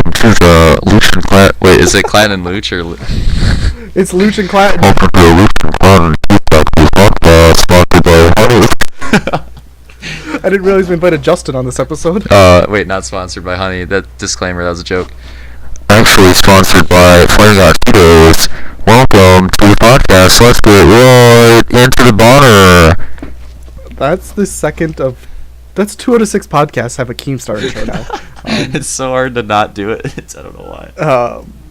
This is Looch and Claughton. Wait, is it Claughton and Looch or? It's Looch and Claughton. Welcome to the Looch and Claughton podcast, sponsored by Honey. I didn't realize we invited Justin on this episode. Wait, not sponsored by Honey. That disclaimer, that was a joke. Actually sponsored by Flaming Hot Cheetos. Welcome to the podcast. Let's get right into the bonner. That's the second of... That's 2 out of 6 podcasts have a Keemstar intro now. It's so hard to not do it. I don't know why.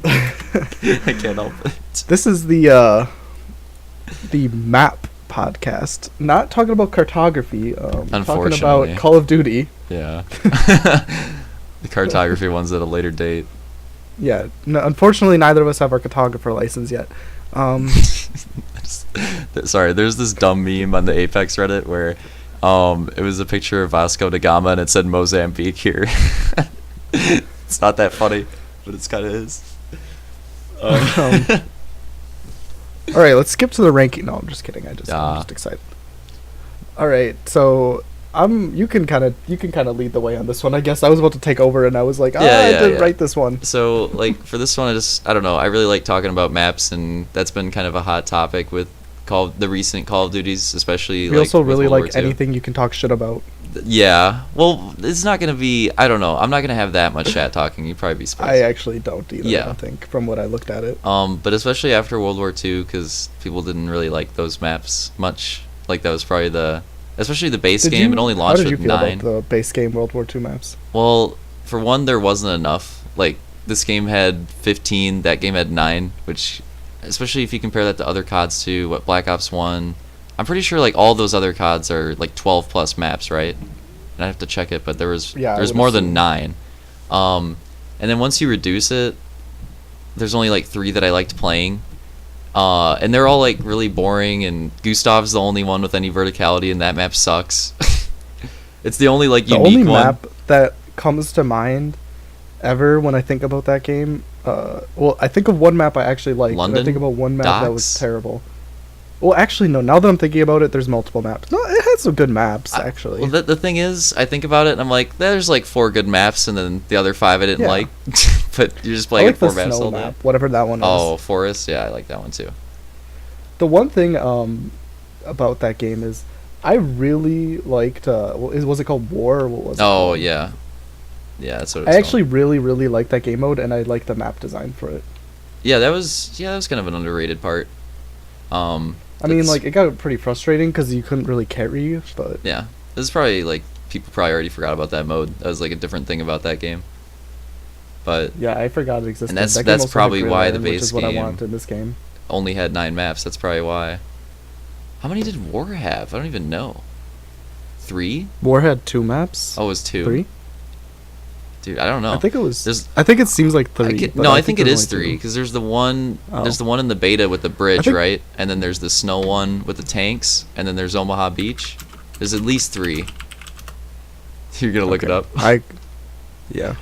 I can't help it. This is the map podcast. Not talking about cartography. Talking about Call of Duty. Yeah. The cartography one's at a later date. Yeah. No, unfortunately, neither of us have our cartographer license yet. Sorry, there's this dumb meme on the Apex Reddit where it was a picture of Vasco da Gama and it said Mozambique here. It's not that funny, but it's kind of is. All right, let's skip to the ranking. No, I'm just kidding. I'm just excited. All right, so you can kind of lead the way on this one. I guess I was about to take over, and I was like, I didn't write this one. So like for this one, I don't know. I really like talking about maps, and that's been kind of a hot topic with the recent Call of Duties, especially. We also really like anything you can talk shit about. Yeah, well, it's not gonna be. I don't know. I'm not gonna have that much chat talking. You'd probably be surprised. I actually don't either. Yeah. I don't think from what I looked at it. But especially after World War II, because people didn't really like those maps much. Like that was probably especially the base game. It only launched with 9. How did you feel about the base game World War II maps? Well, for one, there wasn't enough. Like this game had 15. That game had 9, which, especially if you compare that to other CODs too. What Black Ops 1. I'm pretty sure like all those other CODs are like 12 plus maps, right? And I have to check it, but there's more than 9. And then once you reduce it, there's only like 3 that I liked playing. And they're all like really boring, and Gustav's the only one with any verticality, and that map sucks. It's the only like unique one. The only map that comes to mind ever when I think about that game, well, I think of one map I actually liked. London? I think about one map Docks? that was terrible. Well, actually, no. Now that I'm thinking about it, there's multiple maps. No, it had some good maps, actually. Well, the thing is, I think about it, and I'm like, there's like 4 good maps, and then the other 5 I didn't like. But you're just playing 4 maps all day. Map, whatever that one is. Oh, Forest? Yeah, I like that one too. The one thing about that game is I really liked... was it called War, or what was it called? Yeah. Yeah, that's what it was I actually really, really liked that game mode, and I liked the map design for it. Yeah, that was kind of an underrated part. I mean, like, it got pretty frustrating because you couldn't really carry, but... Yeah. This is probably, like, people probably already forgot about that mode. That was, like, a different thing about that game. But... Yeah, I forgot it existed. And that's probably why the base which is what I want in this game. Only had 9 maps. That's probably why. How many did War have? I don't even know. 3? War had 2 maps. Oh, it was 2. 3? Dude, I don't know. I think it was... I think it seems like 3. I think it is 3, because there's the one... There's the one in the beta with the bridge, right? And then there's the snow one with the tanks, and then there's Omaha Beach. There's at least 3. You're gonna look it up? Yeah.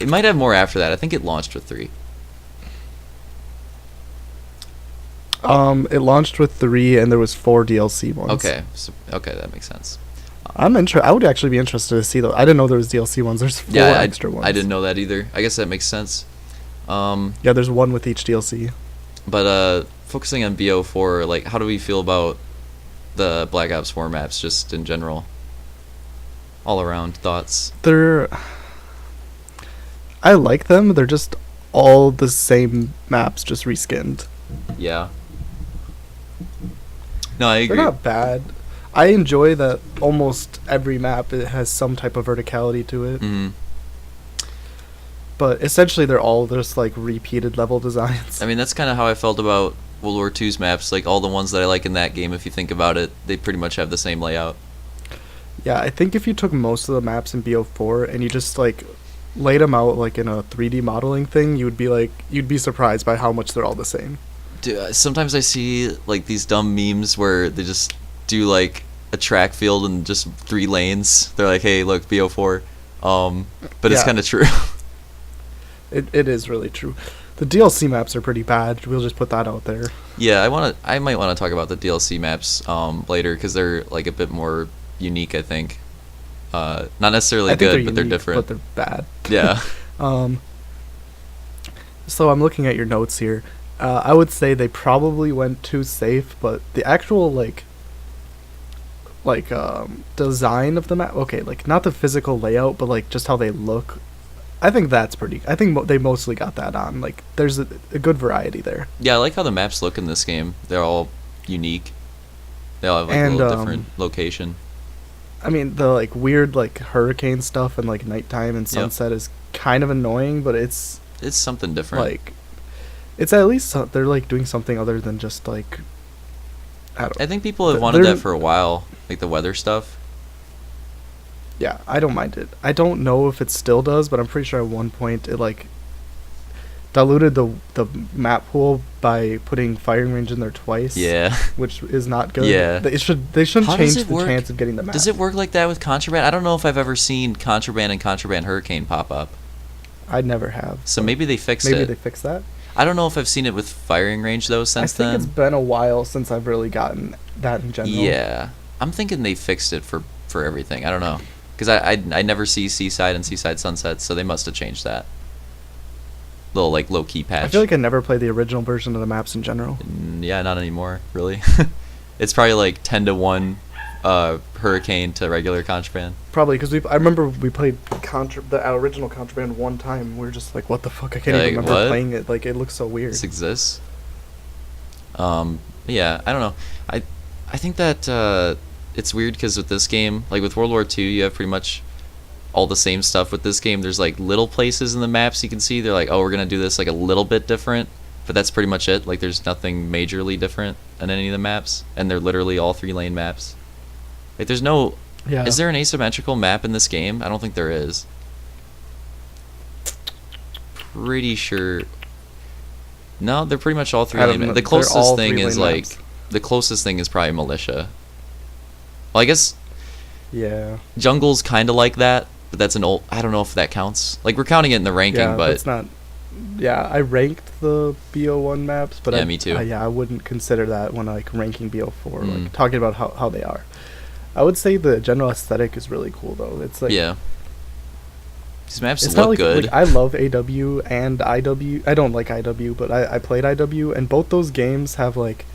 It might have more after that. I think it launched with 3. It launched with 3, and there was 4 DLC ones. Okay, that makes sense. I would actually be interested to see though. I didn't know there was DLC ones. There's 4 extra ones. I didn't know that either. I guess that makes sense. Yeah, there's 1 with each DLC. But focusing on BO4, like, how do we feel about the Black Ops 4 maps, just in general? All around thoughts. I like them. They're just all the same maps, just reskinned. Yeah. No, I agree. They're not bad. I enjoy that almost every map it has some type of verticality to it. Mm-hmm. But essentially they're all just like repeated level designs. I mean, that's kind of how I felt about World War II's maps. Like all the ones that I like in that game, if you think about it, they pretty much have the same layout. Yeah, I think if you took most of the maps in BO4 and you just like laid them out like in a 3D modeling thing, you'd be surprised by how much they're all the same. Dude, sometimes I see like these dumb memes where they just do like a track field and just 3 lanes. They're like, hey, look, BO4. But it's kind of true. It is really true. The DLC maps are pretty bad. We'll just put that out there. Yeah, I might want to talk about the DLC maps later, because they're like a bit more unique, I think. Not necessarily good, but they're different. But they're bad. Yeah. So I'm looking at your notes here. I would say they probably went too safe, but the actual design of the map, okay, like not the physical layout, but like just how they look. I think that's pretty. I think they mostly got that on. Like there's a good variety there. Yeah, I like how the maps look in this game. They're all unique. They all have like And a little different location. I mean the like weird like hurricane stuff and like nighttime and sunset is kind of annoying, but it's something different. like it's at least they're like doing something other than just like I think people have wanted that for a while, like the weather stuff. Yeah, I don't mind it. I don't know if it still does, but I'm pretty sure at one point it like diluted the map pool by putting firing range in there twice. Yeah, which is not good. Yeah, they shouldn't change the chance of getting the map. Does it work like that with Contraband? I don't know if I've ever seen Contraband and Contraband Hurricane pop up. I never have. So maybe they fixed it. Maybe they fixed that. I don't know if I've seen it with firing range though since then. I think it's been a while since I've really gotten that in general. Yeah, I'm thinking they fixed it for everything. I don't know, because I never see Seaside and Seaside Sunsets, so they must have changed that. Little like low key patch. I feel like I never played the original version of the maps in general. Yeah, not anymore, really. It's probably like 10-1 Hurricane to regular Contraband. Probably because I remember we played the original Contraband one time. And we were just like, "What the fuck?" I can't even remember playing it. Like it looks so weird. This exists. Yeah, I don't know. I think that it's weird because with this game, like with World War II, you have pretty much all the same stuff. With this game, there's like little places in the maps you can see. They're like, oh, we're gonna do this like a little bit different, but that's pretty much it. Like there's nothing majorly different on any of the maps, and they're literally all 3-lane maps. Like there's no. Yeah. Is there an asymmetrical map in this game? I don't think there is. Pretty sure. No, they're pretty much all 3-lane maps. The closest thing is like maps. The closest thing is probably Militia. Well, I guess. Yeah. Jungle's kind of like that, but that's an old. I don't know if that counts. Like we're counting it in the ranking, but it's not. Yeah, I ranked the BO1 maps, but yeah, me too. I wouldn't consider that when like ranking BO4, like talking about how they are. I would say the general aesthetic is really cool though. It's like these maps it's look not like, good. Like, I love AW and IW. I don't like IW, but I played IW, and both those games have like,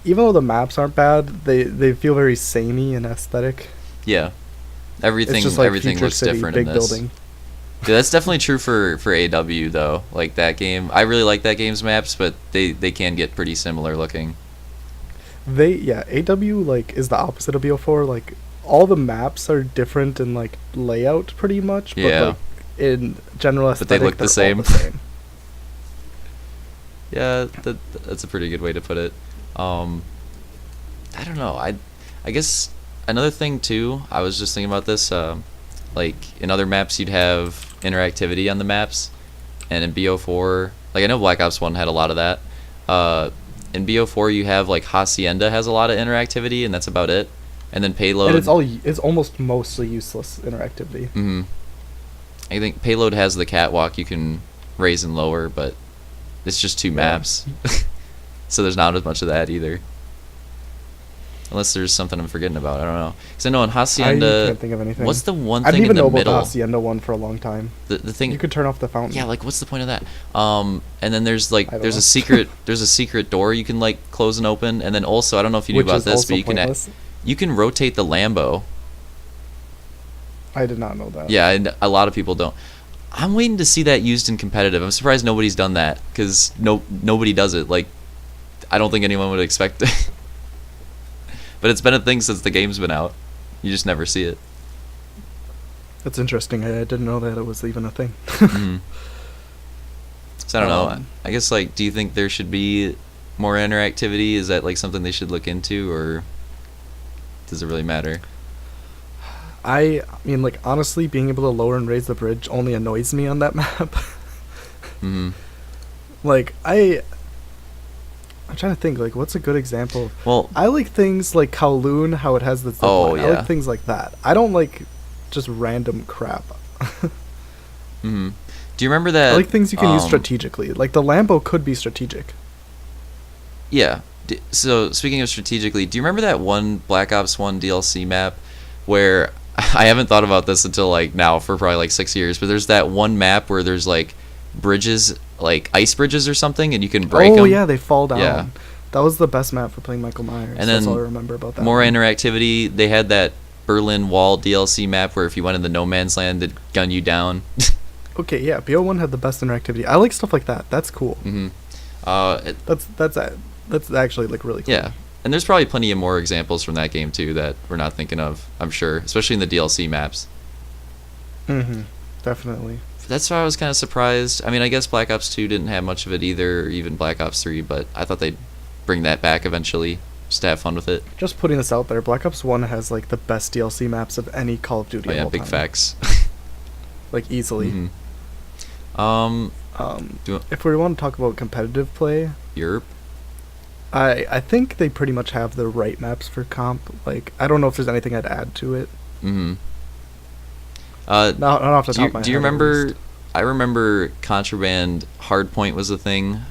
even though the maps aren't bad, they feel very samey and aesthetic. Yeah, everything just like everything looks city, different big in this. Building. Dude, that's definitely true for AW though. Like that game, I really like that game's maps, but they can get pretty similar looking. AW like is the opposite of BO4. Like all the maps are different in like layout pretty much, but like in general aesthetic, but they look the same. All the same. Yeah, that's a pretty good way to put it. I don't know. I guess another thing too. I was just thinking about this. Like in other maps, you'd have interactivity on the maps, and in BO4, like I know Black Ops 1 had a lot of that. In BO4, you have like Hacienda has a lot of interactivity, and that's about it. And then Payload. And it's almost mostly useless interactivity. Mm-hmm. I think Payload has the catwalk you can raise and lower, but it's just 2 maps, so there's not as much of that either. Unless there's something I'm forgetting about, I don't know. Because I know in Hacienda, I can't think of anything. What's the one I thing didn't in even the know middle? About the Hacienda one for a long time. The thing you could turn off the fountain. Yeah, like what's the point of that? And then there's like a secret door you can like close and open, and then also I don't know if you knew about this, but you can rotate the Lambo. I did not know that. Yeah, and a lot of people don't. I'm waiting to see that used in competitive. I'm surprised nobody's done that because nobody does it. Like, I don't think anyone would expect it. But it's been a thing since the game's been out. You just never see it. That's interesting. I didn't know that it was even a thing. Mm-hmm. So I don't know. I guess like, do you think there should be more interactivity? Is that like something they should look into, or does it really matter? I mean, like honestly, being able to lower and raise the bridge only annoys me on that map. Mm-hmm. Like I'm trying to think, like, what's a good example? Well, I like things like Kowloon, how it has the zip line. yeah. I like things like that. I don't like just random crap. Mm-hmm. Do you remember that? I like things you can use strategically. Like, the Lambo could be strategic. Yeah. So, speaking of strategically, do you remember that one Black Ops 1 DLC map where... I haven't thought about this until, like, now for probably, like, 6 years, but there's that one map where there's, like, bridges like ice bridges or something, and you can break them. Oh yeah, they fall down. Yeah. That was the best map for playing Michael Myers. And That's then all I remember about that. more one. interactivity. They had that Berlin Wall DLC map where if you went in the no man's land, it'd gun you down. Okay, yeah, BO1 had the best interactivity. I like stuff like that. That's cool. hmm That's actually like really cool. Yeah, and there's probably plenty of more examples from that game too that we're not thinking of. I'm sure, especially in the DLC maps. Definitely. That's why I was kind of surprised. I mean, I guess Black Ops 2 didn't have much of it either, or even Black Ops 3, but I thought they'd bring that back eventually, just to have fun with it. Just putting this out there, Black Ops 1 has like the best DLC maps of any Call of Duty Oh of yeah, all big time. facts. Like easily. Mhm. If we want to talk about competitive play, Europe. I think they pretty much have the right maps for comp. Like, I don't know if there's anything I'd add to it. Mm-hmm. Not off the top of my head. Do you at remember? least. I remember Contraband Hardpoint was a thing.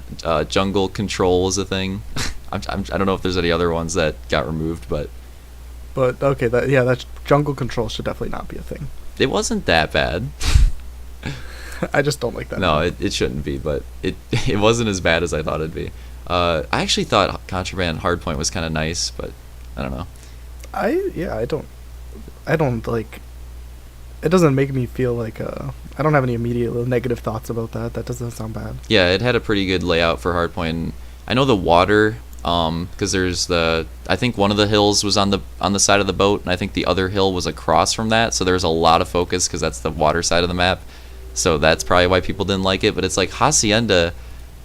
Jungle Control was a thing. I don't know if there's any other ones that got removed, but But okay, that Jungle Control should definitely not be a thing. it wasn't that bad. I just don't like that. No, name. it shouldn't be, but it wasn't as bad as I thought it'd be. I actually thought Contraband Hardpoint was kind of nice, but I don't know. I don't like. It doesn't make me feel like I don't have any immediate negative thoughts about that. That doesn't sound bad. Yeah, it had a pretty good layout for Hardpoint. I know the water, because there's I think one of the hills was on the side of the boat, and I think the other hill was across from that. So there was a lot of focus because that's the water side of the map. So that's probably why people didn't like it. But it's like Hacienda.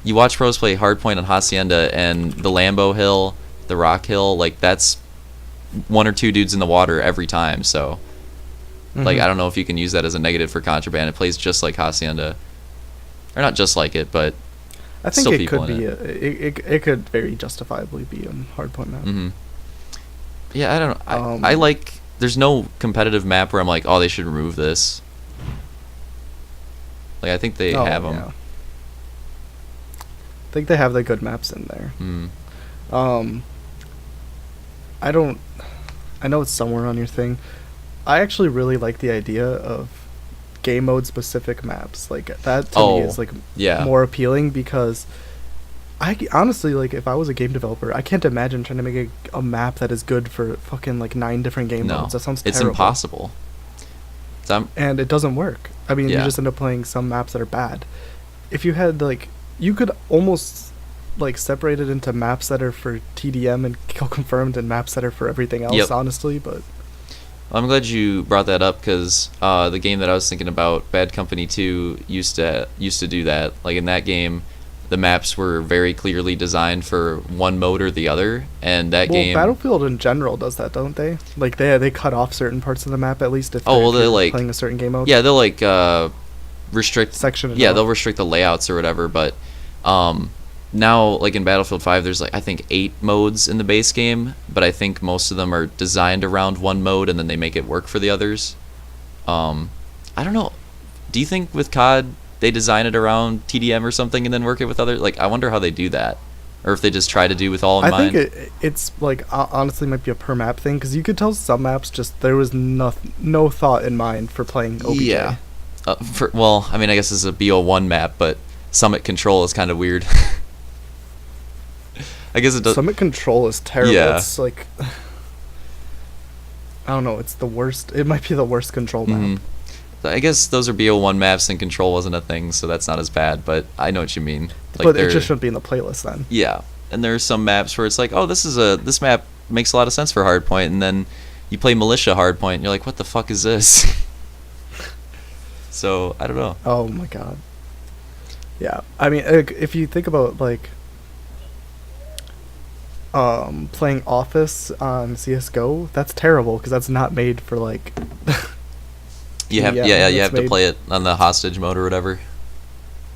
You watch pros play Hardpoint on Hacienda, and the Lambo Hill, the Rock Hill, like that's one or two dudes in the water every time. So. Like, I don't know if you can use that as a negative for Contraband. It plays just like Hacienda. Or not just like it, but I think still it people could in be it. it could very justifiably be a Hardpoint map. Mm-hmm. Yeah, I don't know. I like... There's no competitive map where I'm like, oh, they should remove this. Like, I think they have them. Yeah. I think they have the good maps in there. Mm. I know it's somewhere on your thing. I actually really like the idea of game mode specific maps. Like that to me is like more appealing because I honestly, like, if I was a game developer, I can't imagine trying to make a map that is good for fucking like 9 different game modes. That sounds terrible. It's impossible. And it doesn't work. I mean, you Yeah. just end up playing some maps that are bad. If you had like, you could almost like separate it into maps that are for TDM and kill confirmed and maps that are for everything else. Yep. Honestly, but. I'm glad you brought that up because the game that I was thinking about, Bad Company 2, used to do that. Like in that game, the maps were very clearly designed for one mode or the other, and that game. Battlefield in general does that, don't they? Like they cut off certain parts of the map at least if they're like playing a certain game mode. Yeah, they'll like restrict section. Yeah, they'll restrict the layouts or whatever, but now, like in Battlefield 5, there's like I think 8 modes in the base game, but I think most of them are designed around one mode and then they make it work for the others. I don't know. Do you think with COD they design it around TDM or something and then work it with other? Like, I wonder how they do that, or if they just try to do with all in mind. I think it's like honestly might be a per map thing because you could tell some maps just there was no thought in mind for playing OBJ. Yeah. Well, I mean, I guess it's a BO1 map, but Summit Control is kind of weird. I guess it does. Summit Control is terrible. Yeah. It's like I don't know. It's the worst. It might be the worst control map. Mm-hmm. I guess those are BO1 maps and Control wasn't a thing, so that's not as bad. But I know what you mean. Like but it just shouldn't be in the playlist then. Yeah, and there are some maps where it's like, oh, this map makes a lot of sense for Hardpoint, and then you play Militia Hardpoint, and you're like, what the fuck is this? So I don't know. Oh my god. Yeah, I mean, if you think about like playing Office on CS:GO, that's terrible because that's not made for like. You have to play it on the hostage mode or whatever.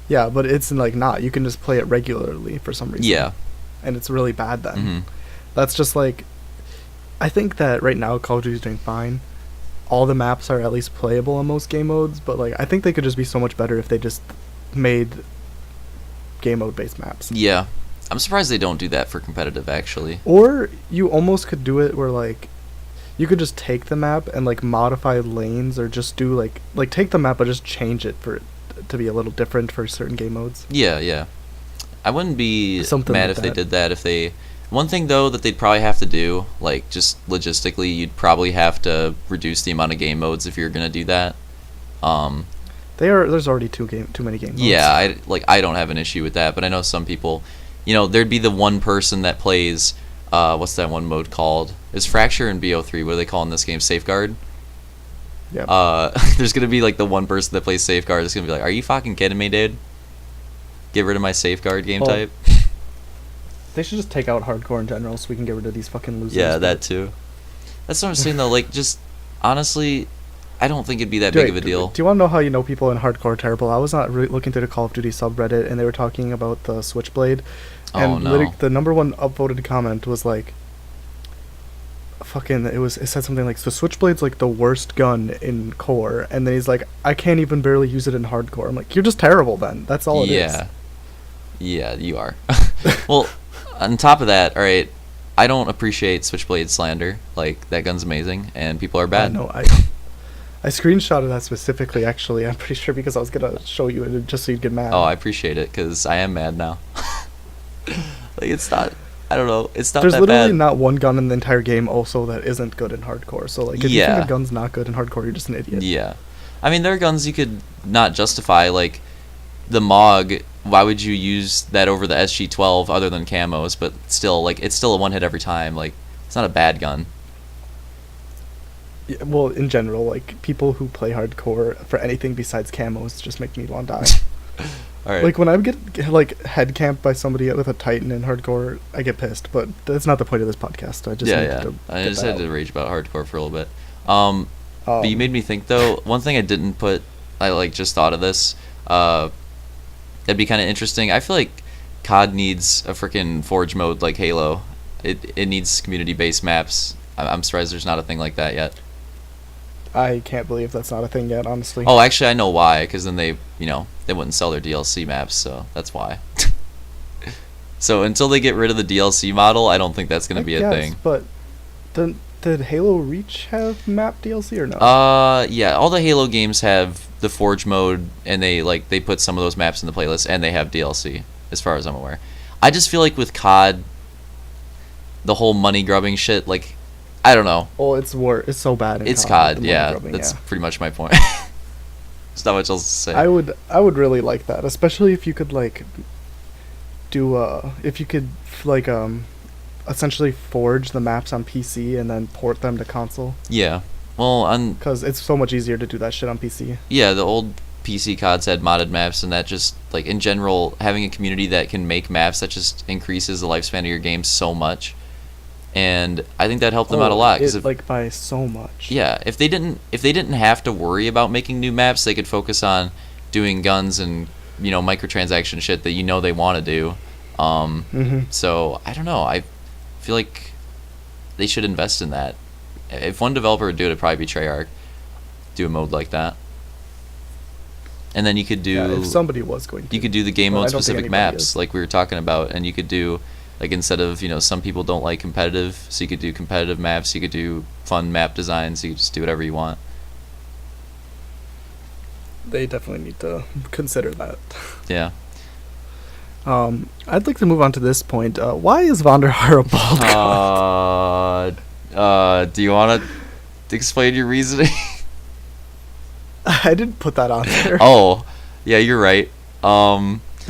Yeah, but it's like not. You can just play it regularly for some reason. Yeah. And it's really bad then. Mm-hmm. That's just like, I think that right now Call of Duty's doing fine. All the maps are at least playable in most game modes, but like I think they could just be so much better if they just made game mode based maps. Yeah. I'm surprised they don't do that for competitive, actually. Or you almost could do it where like you could just take the map and like modify lanes, or just do like take the map but just change it for to be a little different for certain game modes. Yeah. I wouldn't be Something mad like if they that. did that. If they, one thing though that they'd probably have to do, like just logistically, you'd probably have to reduce the amount of game modes if you're gonna do that. Um, There's already too many game modes. yeah, I don't have an issue with that, but I know some people, there'd be the one person that plays, what's that one mode called? It's Fracture and BO3. What do they call in this game? Safeguard. Yeah. There's gonna be like the one person that plays Safeguard that's gonna be like, "Are you fucking kidding me, dude? Get rid of my Safeguard game Well, type." They should just take out hardcore in general so we can get rid of these fucking losers. Yeah, that too. That's what I'm saying though. Like, just honestly, I don't think it'd be that big of a deal. Do you want to know how people in hardcore are terrible? I was not looking through the Call of Duty subreddit, and they were talking about the Switchblade. Oh, And no. the number one upvoted comment was like, it said something like, the Switchblade's like the worst gun in core, and then he's like, I can't even barely use it in hardcore. I'm like, you're just terrible then. That's all it is. Yeah, you are. Well, on top of that, all right, I don't appreciate Switchblade slander. Like, that gun's amazing, and people are bad. No, I screenshotted that specifically, actually. I'm pretty sure because I was going to show you it just so you'd get mad. Oh, I appreciate it, because I am mad now. Like, it's not, I don't know, it's not There's that literally bad. not one gun in the entire game also that isn't good in hardcore. So, like, if you Yeah. think a gun's not good in hardcore, you're just an idiot. Yeah. I mean, there are guns you could not justify, like, the MOG, why would you use that over the SG-12 other than camos, but still, like, it's still a one-hit every time, like, it's not a bad gun. Yeah, well, in general, like, people who play hardcore for anything besides camos just make me want to die. Alright. Like, when I get like, head camped by somebody with a Titan in hardcore, I get pissed, but that's not the point of this podcast. I just I just had to rage about hardcore for a little bit. But you made me think, though, one thing I didn't put, I, like, just thought of this, that'd be kind of interesting. I feel like COD needs a freaking Forge mode like Halo. It needs community-based maps. I'm surprised there's not a thing like that yet. I can't believe that's not a thing yet, honestly. Oh, actually, I know why, because then they wouldn't sell their DLC maps, so that's why. So until they get rid of the DLC model, I don't think that's going to be a thing. But did Halo Reach have map DLC or no? Yeah, all the Halo games have the Forge mode, and they put some of those maps in the playlist, and they have DLC, as far as I'm aware. I just feel like with COD, the whole money grubbing shit, like, I don't know. Oh, it's so bad. It's COD, yeah. That's pretty much my point. There's not much else to say. I would really like that, especially if you could like essentially forge the maps on PC and then port them to console. Yeah. Well, because it's so much easier to do that shit on PC. Yeah, the old PC CODs had modded maps, and that just, like, in general, having a community that can make maps, that just increases the lifespan of your game so much. And I think that helped them out a lot, because by so much. Yeah, if they didn't have to worry about making new maps, they could focus on doing guns and microtransaction shit that they want to do. So I don't know. I feel like they should invest in that. If one developer would do it, it'd probably be Treyarch. Do a mode like that, and then you could do. Yeah, if somebody was going to. You could do the game mode specific maps, is. like we were talking about, and you could do. Like, instead of, some people don't like competitive, so you could do competitive maps, you could do fun map designs, you could just do whatever you want. They definitely need to consider that. Yeah. I'd like to move on to this point. Why is Vonderhaar a bald god? Do you want to explain your reasoning? I didn't put that on there. Oh, yeah, you're right.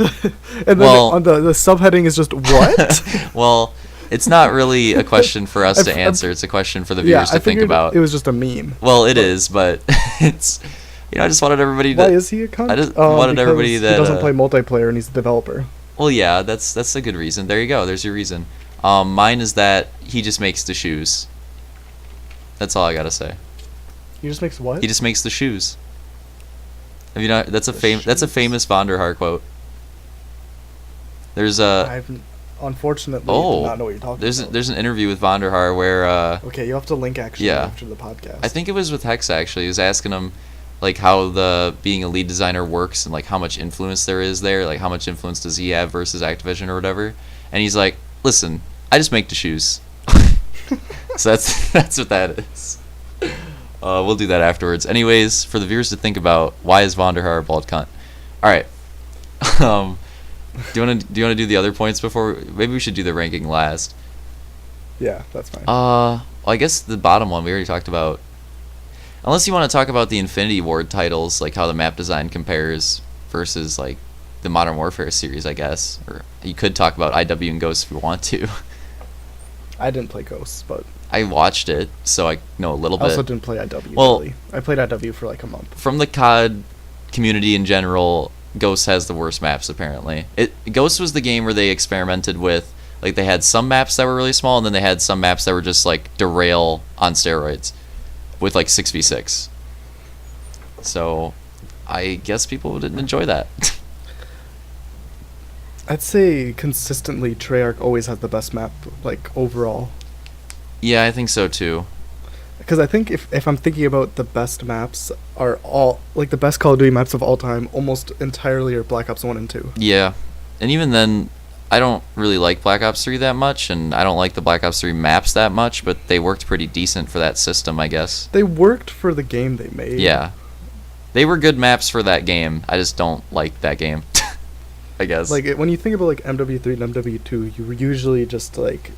And then on the subheading is just what? Well, it's not really a question for us to answer. It's a question for the viewers to think about. It was just a meme. Well, it is, but it's I just wanted everybody to. Why is he a cunt? I just wanted everybody that he doesn't play multiplayer and he's a developer. Well, yeah, that's a good reason. There you go. There's your reason. Mine is that he just makes the shoes. That's all I gotta say. He just makes what? He just makes the shoes. Have you not? That's a famous Vonderhaar quote. There's a. Unfortunately, Oh, do not know what you're talking about. There's an interview with Vonderhaar where. Okay, you have to link actually after the podcast. I think it was with Hex actually. He was asking him, like, how the being a lead designer works and like how much influence there is there, like how much influence does he have versus Activision or whatever. And he's like, "Listen, I just make the shoes." So that's what that is. We'll do that afterwards. Anyways, for the viewers to think about, why is Vonderhaar a bald cunt? All right. Do you want to do the other points before? Maybe we should do the ranking last. Yeah, that's fine. Well, I guess the bottom one we already talked about. Unless you want to talk about the Infinity Ward titles, like how the map design compares versus like the Modern Warfare series, I guess. Or you could talk about IW and Ghost if you want to. I didn't play Ghosts, but I watched it, so I know a little I also bit. didn't play IW. Well- really. I played IW for like a month. From the COD community in general, Ghost has the worst maps apparently. Ghost was the game where they experimented with, like, they had some maps that were really small, and then they had some maps that were just like derail on steroids with like 6v6. So I guess people didn't enjoy that. I'd say consistently Treyarch always has the best map, like, overall. Yeah, I think so too. Because I think if I'm thinking about the best maps are all, like, the best Call of Duty maps of all time, almost entirely are Black Ops 1 and 2. Yeah. And even then, I don't really like Black Ops 3 that much, and I don't like the Black Ops 3 maps that much, but they worked pretty decent for that system, I guess. They worked for the game they made. Yeah. They were good maps for that game. I just don't like that game, I guess. Like, when you think about, like, MW3 and MW2, you usually just, like...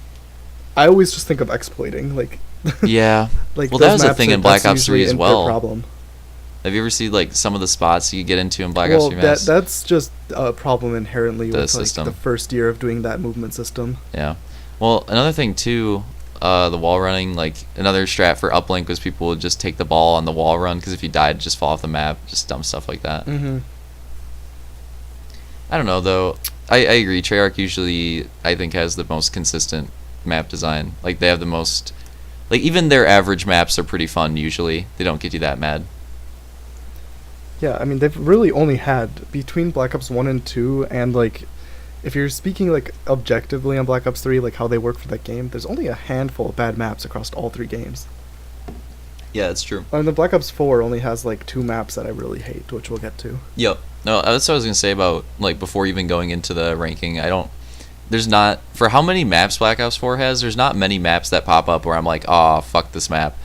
I always just think of exploiting, like... Yeah. Like, Well, those that was the maps thing are- in Black that's Ops 3 usually as their well. Problem. Have you ever seen, like, some of the spots you get into in Black Well, Ops 3 maps? that's just a problem inherently The with, system. like, the first year of doing that movement system. Yeah. Well, another thing, too, the wall running, like, another strat for uplink was people would just take the ball on the wall run, because if you died, just fall off the map, just dumb stuff like that. Mm-hmm. I don't know, though. I agree. Treyarch usually, I think, has the most consistent map design. Like, they have the most... Like, even their average maps are pretty fun, usually. They don't get you that mad. Yeah, I mean, they've really only had, between Black Ops 1 and 2, and, like, if you're speaking, like, objectively on Black Ops 3, like, how they work for that game, there's only a handful of bad maps across all three games. Yeah, that's true. And the Black Ops 4 only has, like, 2 maps that I really hate, which we'll get to. Yep. No, that's what I was going to say about, like, before even going into the ranking. There's not, for how many maps Black Ops 4 has, there's not many maps that pop up where I'm like, oh, fuck this map.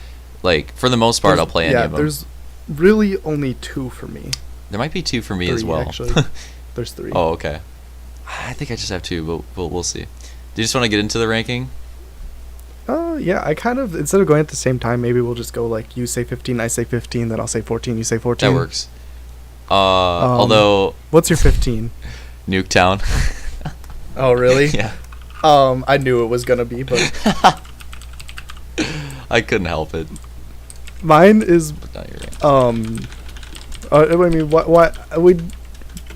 Like, for the most part, I'll play any of them. Yeah, there's really only 2 for me. There might be 2 for me 3, as well. actually. There's 3. Oh, okay. I think I just have 2, but we'll see. Do you just want to get into the ranking? Yeah, I kind of, instead of going at the same time, maybe we'll just go, like, you say 15, I say 15, then I'll say 14, you say 14. That works. Although... What's your 15? Nuketown. Oh, really? Yeah. I knew it was gonna be, but I couldn't help it. mine is, But not your ranking. I mean,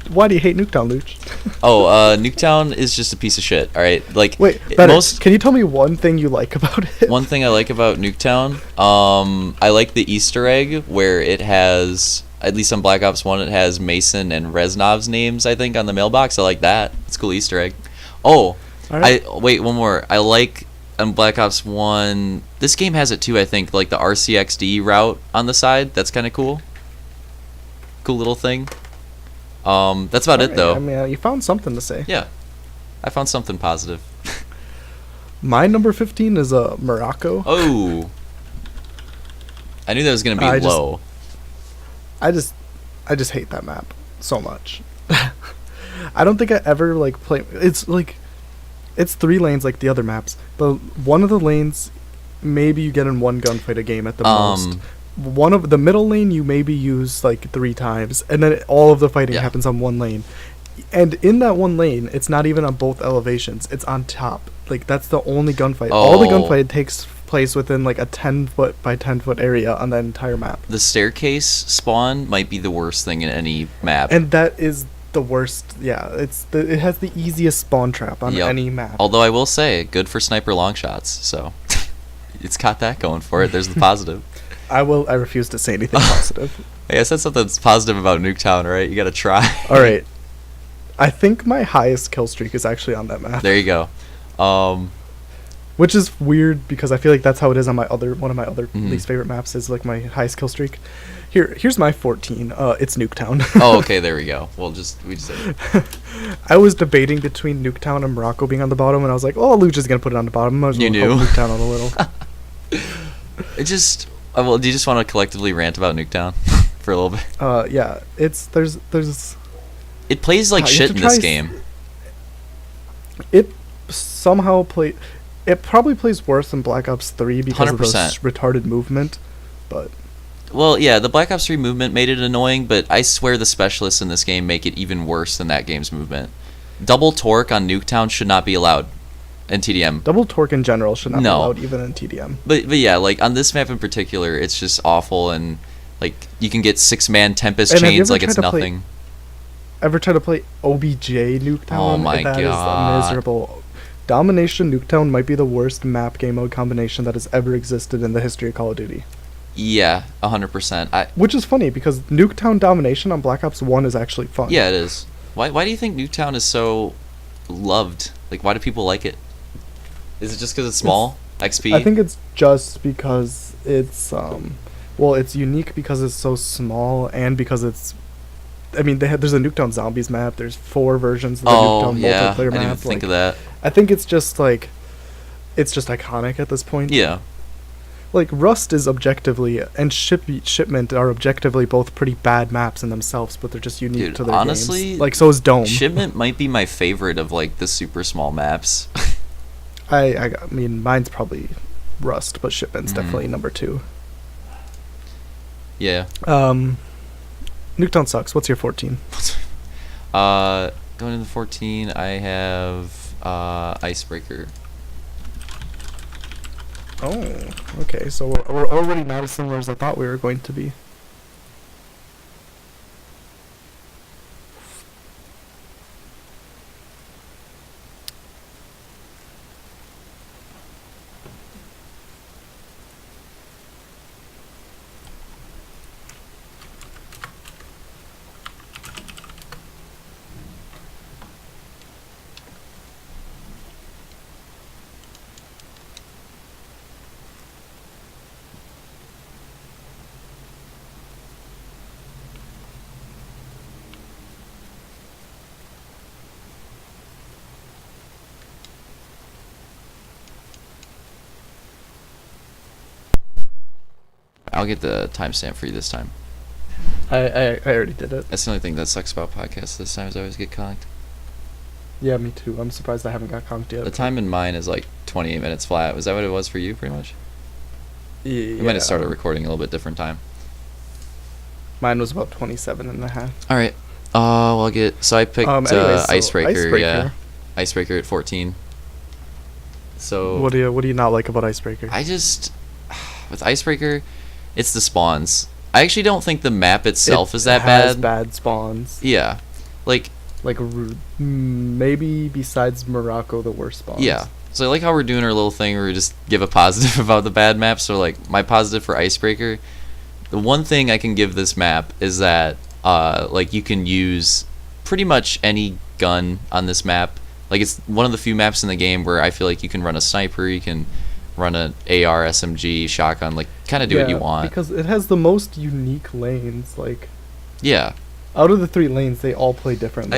why do you hate Nuketown, Looch? Nuketown is just a piece of shit, alright? Like, Wait, can you tell me one thing you like about it? One thing I like about Nuketown, I like the Easter egg where it has, at least on Black Ops 1, it has Mason and Reznov's names, I think, on the mailbox. I like that. It's a cool Easter egg. Oh, Alright. wait, one more. I like, on Black Ops 1, this game has it too, I think, like the RCXD route on the side. That's kind of cool. Cool little thing. That's about it, though. I mean, you found something to say. Yeah. I found something positive. My number 15 is Morocco. Oh. I knew that was going to be low. I just hate that map so much. I don't think I ever, like, play. It's like, it's 3 lanes like the other maps, but one of the lanes, maybe you get in one gunfight a game at the most. One of the middle lane you maybe use like 3 times, and then all of the fighting happens on one lane. And in that one lane, it's not even on both elevations; it's on top. Like, that's the only gunfight. Oh. All the gunfight takes place within like a 10-foot by 10-foot area on that entire map. The staircase spawn might be the worst thing in any map. And that is the worst. Yeah, it has the easiest spawn trap on any map. Although I will say, good for sniper long shots. So it's got that going for it. There's the positive. I refuse to say anything positive. Hey, I said something that's positive about Nuketown, right? You gotta try. All right. I think my highest kill streak is actually on that map. There you go. Which is weird because I feel like that's how it is on one of my other least favorite maps is like my highest kill streak. Here's my 14. It's Nuketown. Oh, okay, there we go. We just said it. I was debating between Nuketown and Morocco being on the bottom, and I was like, oh, Luch is gonna put it on the bottom. I was You knew. Nuketown on the little. It just. Well, do you just want to collectively rant about Nuketown for a little bit? Yeah. There's It plays like You have shit to in this try game. It somehow play. It probably plays worse than Black Ops 3 because of the 100%. retarded movement, but Well, yeah, the Black Ops 3 movement made it annoying, but I swear the specialists in this game make it even worse than that game's movement. Double torque on Nuketown should not be allowed in TDM. double torque in general should not be No. allowed even in TDM. But yeah, like on this map in particular, it's just awful, and like you can get 6-man Tempest And have you chains ever like it's tried to play- nothing. Ever try to play OBJ Nuketown? Oh my That is God. miserable. Domination Nuketown might be the worst map game mode combination that has ever existed in the history of Call of Duty. Yeah, 100%. Which is funny because Nuketown Domination on Black Ops 1 is actually fun. Yeah, it is. Why do you think Nuketown is so loved? Like, why do people like it? Is it just because it's small? XP? I think it's just because it's well, it's unique because it's so small and because it's. I mean, there's a Nuketown Zombies map. There's 4 versions of the Oh, Nuketown yeah. I multiplayer didn't even map. think Like, of that. I think it's just like, it's just iconic at this point. Yeah. Like Rust is objectively and Shipment are objectively both pretty bad maps in themselves, but they're just unique Dude, to their honestly, games. Like so is Dome. Shipment might be my favorite of, like, the super small maps. I mean, mine's probably Rust, but Shipment's Mhm. definitely number 2. Yeah. Nuketown sucks. What's your 14? Going into 14, I have Icebreaker. Oh, okay. So we're already not as similar as I thought we were going to be. I'll get the timestamp for you this time. I already did it. That's the only thing that sucks about podcasts this time is I always get conked. Yeah, me too. I'm surprised I haven't got conked yet. The time in mine is like 28 minutes flat. Was that what it was for you, pretty much? Yeah. We might have started recording a little bit different time. Mine was about 27 and a half. All right. Well, I'll get. So I picked Anyways, so Icebreaker. Yeah, Icebreaker at 14. So What do you not like about Icebreaker? I just with Icebreaker, it's the spawns. I actually don't think the map itself is that has bad. bad spawns. Yeah, like Maybe besides Morocco, the worst spawns. yeah. So I like how we're doing our little thing where we just give a positive about the bad map. So like my positive for Icebreaker, the one thing I can give this map is that like you can use pretty much any gun on this map. Like it's one of the few maps in the game where I feel like you can run a sniper, you can run an AR, SMG, shotgun, like kind of do what you want. Because it has the most unique lanes. Like Yeah. out of the 3 lanes, they all play differently.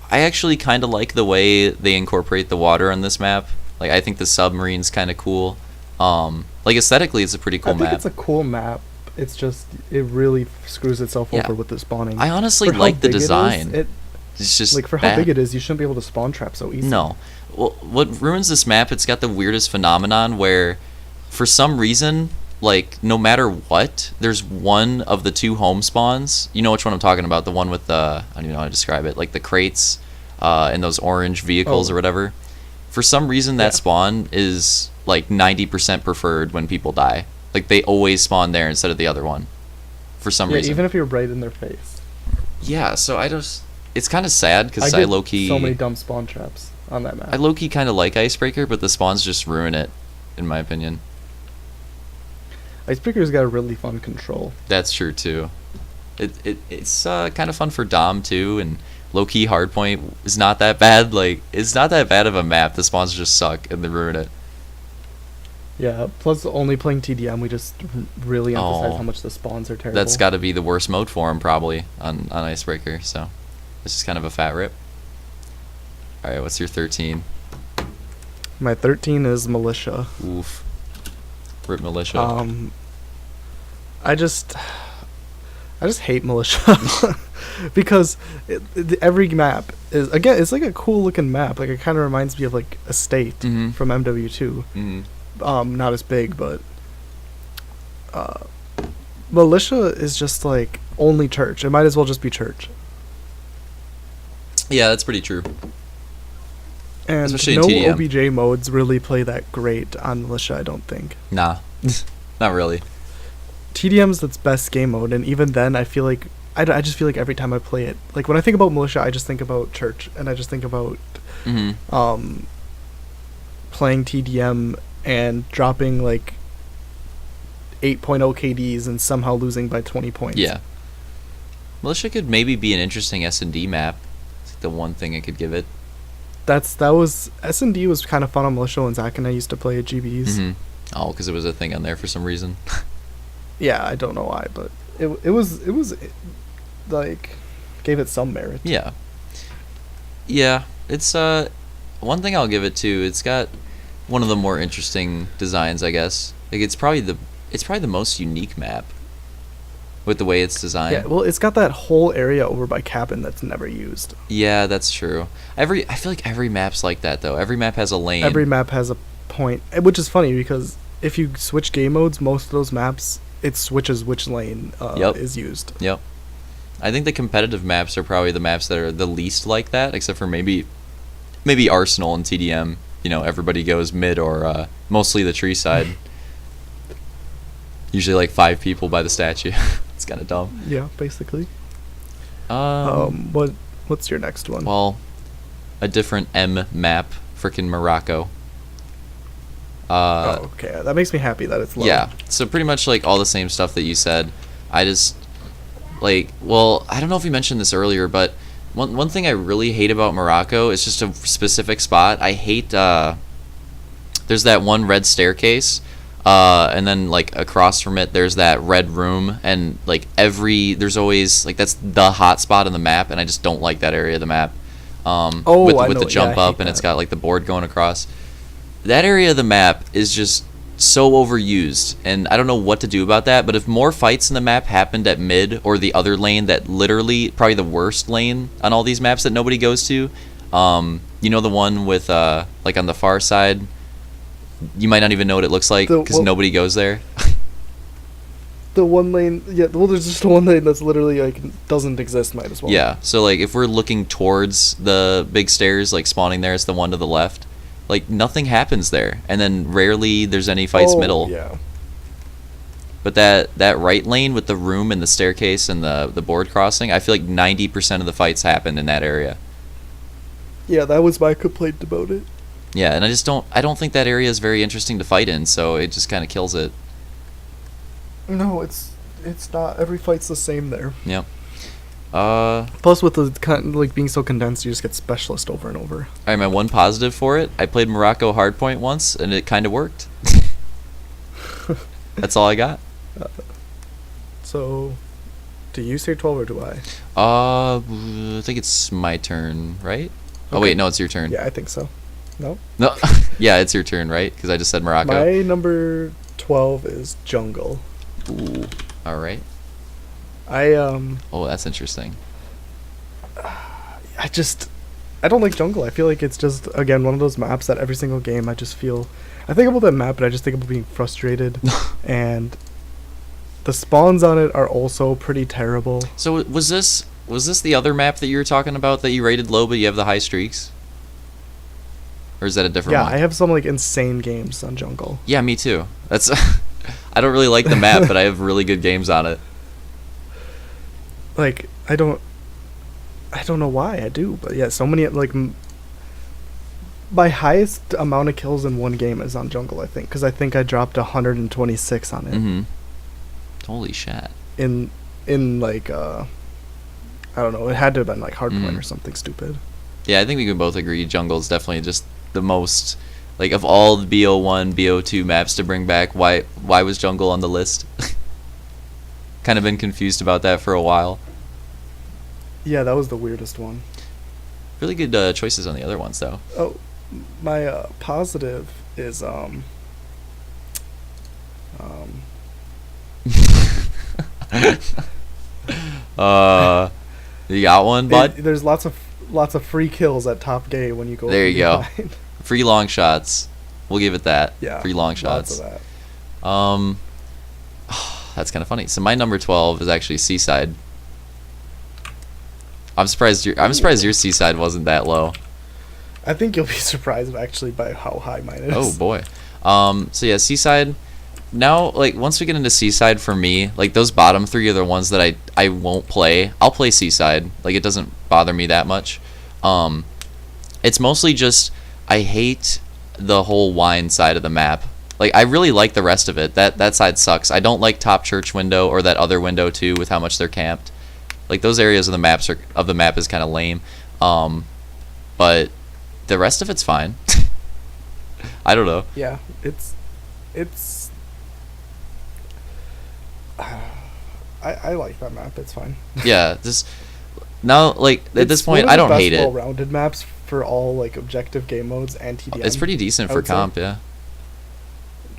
I actually kind of like the way they incorporate the water on this map. Like I think the submarine's kind of cool. Like aesthetically, it's a pretty cool I think map. it's a cool map. It's just it really screws itself Yeah. over with the spawning. I honestly For how like the big it is, design. It's just like for how bad. big it is, you shouldn't be able to spawn trap so easily. No. Well, what ruins this map, it's got the weirdest phenomenon where, for some reason, like, no matter what, there's one of the 2 home spawns. You know which one I'm talking about, the one with the, I don't even know how to describe it, like the crates and those orange vehicles Oh. or whatever. For some reason, that Yeah. spawn is, like, 90% preferred when people die. Like, they always spawn there instead of the other one. For some Yeah, reason. even if you're right in their face. Yeah, so I just... It's kind of sad, because I I get low-key... so many dumb spawn traps on that map. I low-key kind of like Icebreaker, but the spawns just ruin it, in my opinion. Icebreaker's got a really fun control. That's true, too. It's kind of fun for Dom, too, and low-key Hardpoint is not that bad. Like, it's not that bad of a map. The spawns just suck, and they ruin it. Yeah, plus only playing TDM, we just really emphasize Oh. how much the spawns are terrible. That's got to be the worst mode for him, probably, on Icebreaker, so... It's just kind of a fat rip. Alright, what's your 13? My 13 is Militia. Oof. Rip Militia. I just hate Militia. because every map is, again, it's like a cool looking map. Like, it kind of reminds me of like a state Mhm. from MW2. Not as big, but militia is just like only church. It might as well just be church. Yeah, that's pretty true. And Especially in no TDM. OBJ modes really play that great on militia, I don't think. Nah, not really. TDM's its best game mode, and even then, I feel like I just feel like every time I play it, like when I think about militia, I just think about church, and I just think about playing TDM and dropping like 8.0 KDs and somehow losing by 20 points. Yeah. Militia could maybe be an interesting S&D map. It's like the one thing I could give it. That was S&D was kind of fun on militia when Zach and I used to play at GBs. Oh, because it was a thing on there for some reason. Yeah, I don't know why, but it was like gave it some merit. Yeah. It's one thing I'll give it to. It's got one of the more interesting designs, I guess. Like it's probably the most unique map with the way it's designed. Yeah, well, it's got that whole area over by cabin that's never used. Yeah, that's true. I feel like every map's like that though. Every map has a lane. Every map has a point, which is funny because if you switch game modes, most of those maps it switches which lane is used. Yep. I think the competitive maps are probably the maps that are the least like that, except for maybe Arsenal and TDM. You know, everybody goes mid or mostly the tree side. Usually like 5 people by the statue. It's kind of dumb. Yeah, basically. What's your next one? Well, a different M map, frickin' Morocco. Okay, that makes me happy that it's low. Yeah, so pretty much like all the same stuff that you said. I just like, well, I don't know if you mentioned this earlier, but one thing I really hate about Morocco is just a specific spot. I hate there's that one red staircase, and then like across from it there's that red room, and like there's always like that's the hot spot on the map, and I just don't like that area of the map. With the jump up, and it's got like the board going across. That area of the map is just so overused, and I don't know what to do about that, but if more fights in the map happened at mid or the other lane, that literally probably the worst lane on all these maps that nobody goes to, you know, the one with like on the far side, you might not even know what it looks like because nobody goes there. The one lane, well, there's just one lane that's literally like doesn't exist, might as well. Yeah, so like if we're looking towards the big stairs, like spawning there, it's the one to the left. Like nothing happens there, and then rarely there's any fights middle. Yeah. But that right lane with the room and the staircase and the board crossing, I feel like 90% of the fights happen in that area. Yeah, that was my complaint about it. Yeah, and I don't think that area is very interesting to fight in, so it just kind of kills it. No, it's not. Every fight's the same there. Yep. Plus, with the like being so condensed, you just get specialist over and over. All right, my one positive for it, I played Morocco Hardpoint once, and it kind of worked. That's all I got. So, do you say 12 or do I? I think it's my turn, right? Okay. Oh wait, no, it's your turn. Yeah, I think so. No. Yeah, it's your turn, right? Because I just said Morocco. My number 12 is Jungle. Ooh. All right. Oh, that's interesting. I don't like Jungle. I feel like it's just, again, one of those maps that every single game I think about that map, but I just think about being frustrated. And the spawns on it are also pretty terrible. So was this the other map that you were talking about that you rated low, but you have the high streaks? Or is that a different one? Yeah, I have some like insane games on Jungle. Yeah, me too. That's I don't really like the map, but I have really good games on it. Like, I don't know why I do, but yeah, so many, like, my highest amount of kills in one game is on Jungle, I think, because I think I dropped 126 on it. Mm-hmm. Holy shit. In like, I don't know, it had to have been, like, Hardpoint or something stupid. Yeah, I think we can both agree Jungle is definitely just the most, like, of all the BO1, BO2 maps to bring back, why was Jungle on the list? Kind of been confused about that for a while. Yeah, that was the weirdest one. Really good choices on the other ones, though. Oh, my positive is You got one, bud? There's lots of free kills at top gate when you go. There you go. behind. Free long shots. We'll give it that. Yeah, Free long lots shots. of that. That's kind of funny. So my number 12 is actually Seaside. I'm surprised your Seaside wasn't that low. I think you'll be surprised actually by how high mine is. Oh boy. So yeah, Seaside. Now, like, once we get into Seaside, for me, like, those bottom three are the ones that I won't play. I'll play Seaside. Like, it doesn't bother me that much. It's mostly just I hate the whole wine side of the map. Like, I really like the rest of it. That side sucks. I don't like top church window or that other window too, with how much they're camped. Like, those areas of the map is kind of lame. But the rest of it's fine. I don't know. Yeah, it's. I like that map. It's fine. Yeah, just now, like, at this point, one of I the don't best hate it. well-rounded maps for all like objective game modes and TDM. It's pretty decent I for would say. comp, yeah.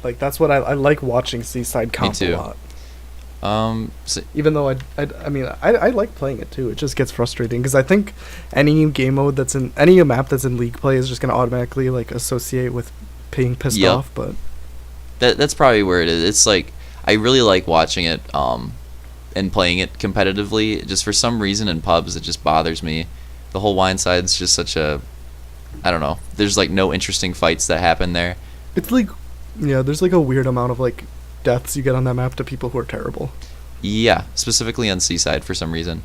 Like, that's what I like watching Seaside comp too. a lot. So, Even though I mean I like playing it too. It just gets frustrating because I think any game mode that's in any map that's in league play is just gonna automatically like associate with being pissed Yep. off. But that's probably where it is. It's like I really like watching it and playing it competitively. Just for some reason in pubs, it just bothers me. The whole wine side's just such a, I don't know. There's like no interesting fights that happen there. it's like, yeah, there's like a weird amount of like deaths you get on that map to people who are terrible. Yeah, specifically on Seaside for some reason.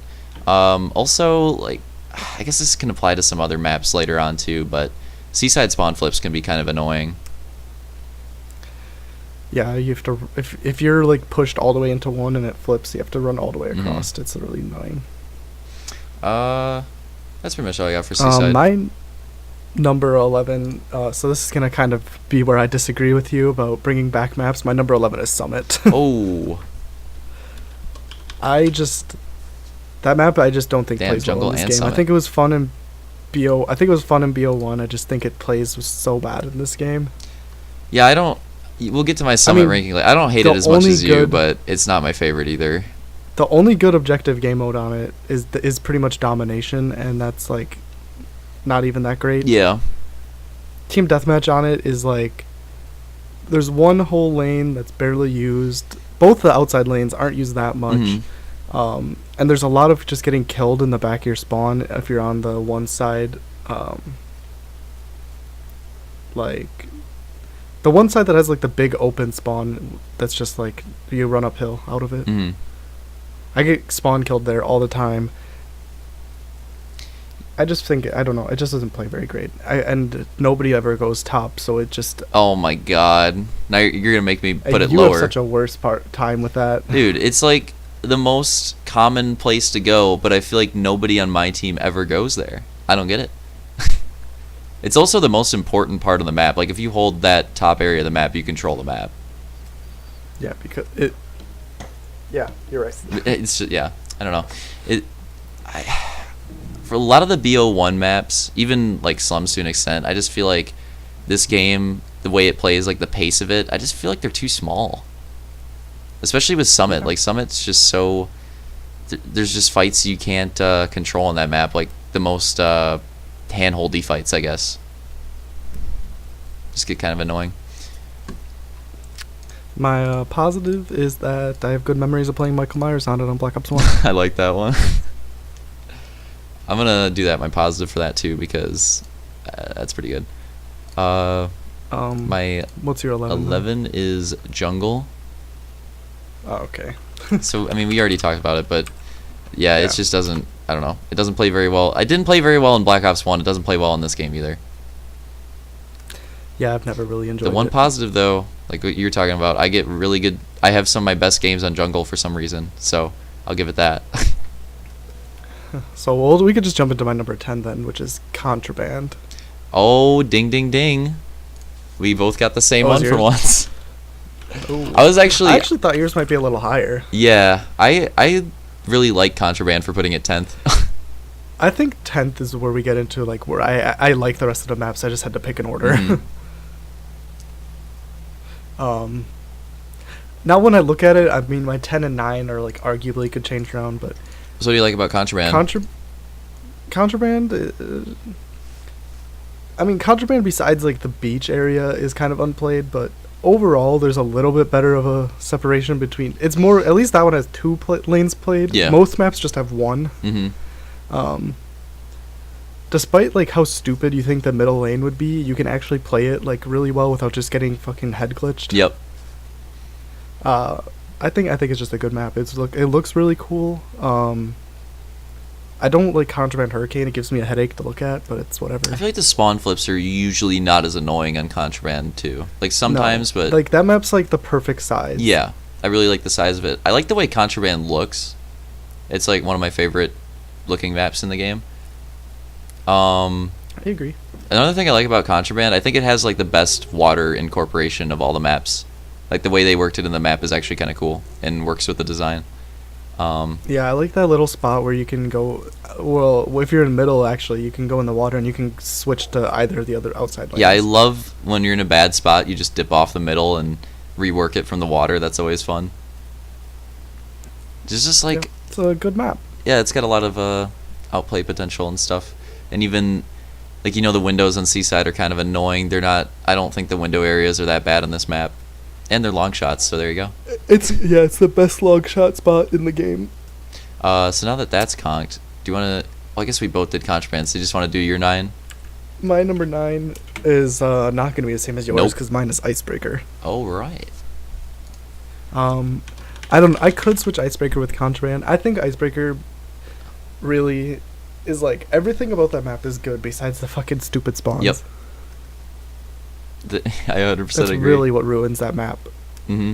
Also, like, I guess this can apply to some other maps later on too, but Seaside spawn flips can be kind of annoying. Yeah, you have to if you're like pushed all the way into one and it flips, you have to run all the way Mhm. across. It's really annoying. That's pretty much all I got for Seaside. My number 11. So this is gonna kind of be where I disagree with you about bringing back maps. My number 11 is Summit. Oh, That map I just don't think damn, plays well Jungle in this and game. Summit. I think it was fun in BO. I think it was fun in BO1. I just think it plays so bad in this game. Yeah, I don't. We'll get to my Summit mean, ranking. I don't hate the it as much only as you, good- but it's not my favorite either. The only good objective game mode on it is pretty much domination, and that's like not even that great. Yeah. Team deathmatch on it is like there's one whole lane that's barely used. Both the outside lanes aren't used that much. Mhm. And there's a lot of just getting killed in the back of your spawn if you're on the one side. Like the one side that has like the big open spawn that's just like you run uphill out of it. Mhm. I get spawn killed there all the time. I just think, I don't know, it just doesn't play very great. And nobody ever goes top, so it just... Oh my god. Now you're gonna make me put it you lower. have such a worse time with that. Dude, it's like the most common place to go, but I feel like nobody on my team ever goes there. I don't get it. It's also the most important part of the map. Like, if you hold that top area of the map, you control the map. Yeah, because it... Yeah, you're right. It's just, yeah, I don't know. For a lot of the BO1 maps, even like slums to an extent, I just feel like this game, the way it plays, like the pace of it, I just feel like they're too small. Especially with Summit. Like, Summit's just so... There's just fights you can't control on that map. Like, the most hand-holdy fights, I guess. Just get kind of annoying. My positive is that I have good memories of playing Michael Myers on it on Black Ops 1. I like that one. I'm gonna do that, my positive for that too, because that's pretty good. My What's your 11? 11 is Jungle. Oh, okay. So, I mean, we already talked about it, but yeah, Yeah. it just doesn't, I don't know. It doesn't play very well. I didn't play very well in Black Ops 1. It doesn't play well in this game either. Yeah, I've never really enjoyed The one it. positive, though, like what you were talking about, I get really good... I have some of my best games on Jungle for some reason, so I'll give it that. So we could just jump into my number 10 then, which is Contraband. Oh, ding, ding, ding. We both got the same Oh, one is for yours? once. Ooh. I actually thought yours might be a little higher. Yeah, I really like Contraband for putting it 10th. I think 10th is where we get into like where I like the rest of the maps. I just had to pick an order. Mhm. Now when I look at it, I mean my 10 and 9 are like arguably could change around, but So what do you like about Contraband? Contraband. I mean, Contraband besides like the beach area is kind of unplayed, but overall there's a little bit better of a separation between. It's more, at least that one has two lanes played. Yeah. Most maps just have one. Mm-hmm. Despite like how stupid you think the middle lane would be, you can actually play it like really well without just getting fucking head glitched. Yep. I think it's just a good map. It looks really cool. I don't like Contraband Hurricane. It gives me a headache to look at, but it's whatever. I feel like the spawn flips are usually not as annoying on Contraband too. Like sometimes, No, but like that map's like the perfect size. yeah, I really like the size of it. I like the way Contraband looks. It's like one of my favorite looking maps in the game. I agree. Another thing I like about Contraband, I think it has like the best water incorporation of all the maps. Like the way they worked it in the map is actually kind of cool and works with the design. Yeah, I like that little spot where you can go. Well, if you're in the middle, actually, you can go in the water and you can switch to either of the other outside lanes. Yeah, I love when you're in a bad spot, you just dip off the middle and rework it from the water. That's always fun. It's just like, yeah, it's a good map. yeah, it's got a lot of outplay potential and stuff. And even, like, the windows on Seaside are kind of annoying. They're not, I don't think the window areas are that bad on this map. And they're long shots, so there you go. It's the best long shot spot in the game. So now that that's conked, do you want to, well, I guess we both did Contraband, so you just want to do your 9? My number 9 is not going to be the same as yours Nope. because mine is Icebreaker. Oh, right. I could switch Icebreaker with Contraband. I think Icebreaker really is like everything about that map is good besides the fucking stupid spawns. Yep. I 100% That's agree. really what ruins that map. Mm-hmm.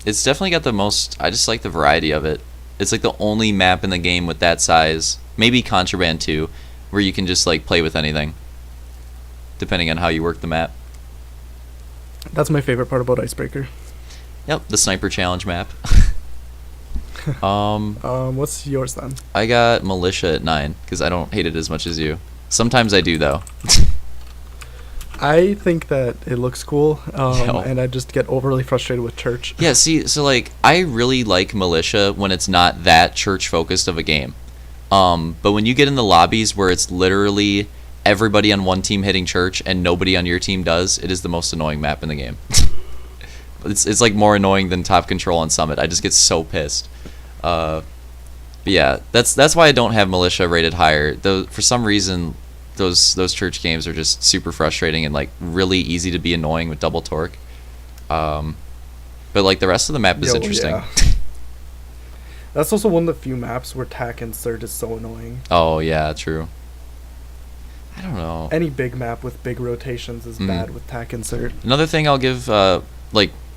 It's definitely got the most, I just like the variety of it. It's like the only map in the game with that size, maybe Contraband 2, where you can just like play with anything, depending on how you work the map. That's my favorite part about Icebreaker. Yep, the sniper challenge map. What's yours then? I got Militia at 9, because I don't hate it as much as you. Sometimes I do, though. I think that it looks cool, Yo. and I just get overly frustrated with Church. Yeah, see, so like, I really like Militia when it's not that church-focused of a game. But when you get in the lobbies where it's literally everybody on one team hitting Church and nobody on your team does, it is the most annoying map in the game. It's like more annoying than Top Control on Summit. I just get so pissed. But yeah, that's why I don't have Militia rated higher. Though for some reason, those Church games are just super frustrating and like really easy to be annoying with double torque. But like the rest of the map is interesting. Yeah. That's also one of the few maps where tack insert is so annoying. Oh yeah, true. I don't know. Any big map with big rotations is bad with tack insert. Another thing I'll give,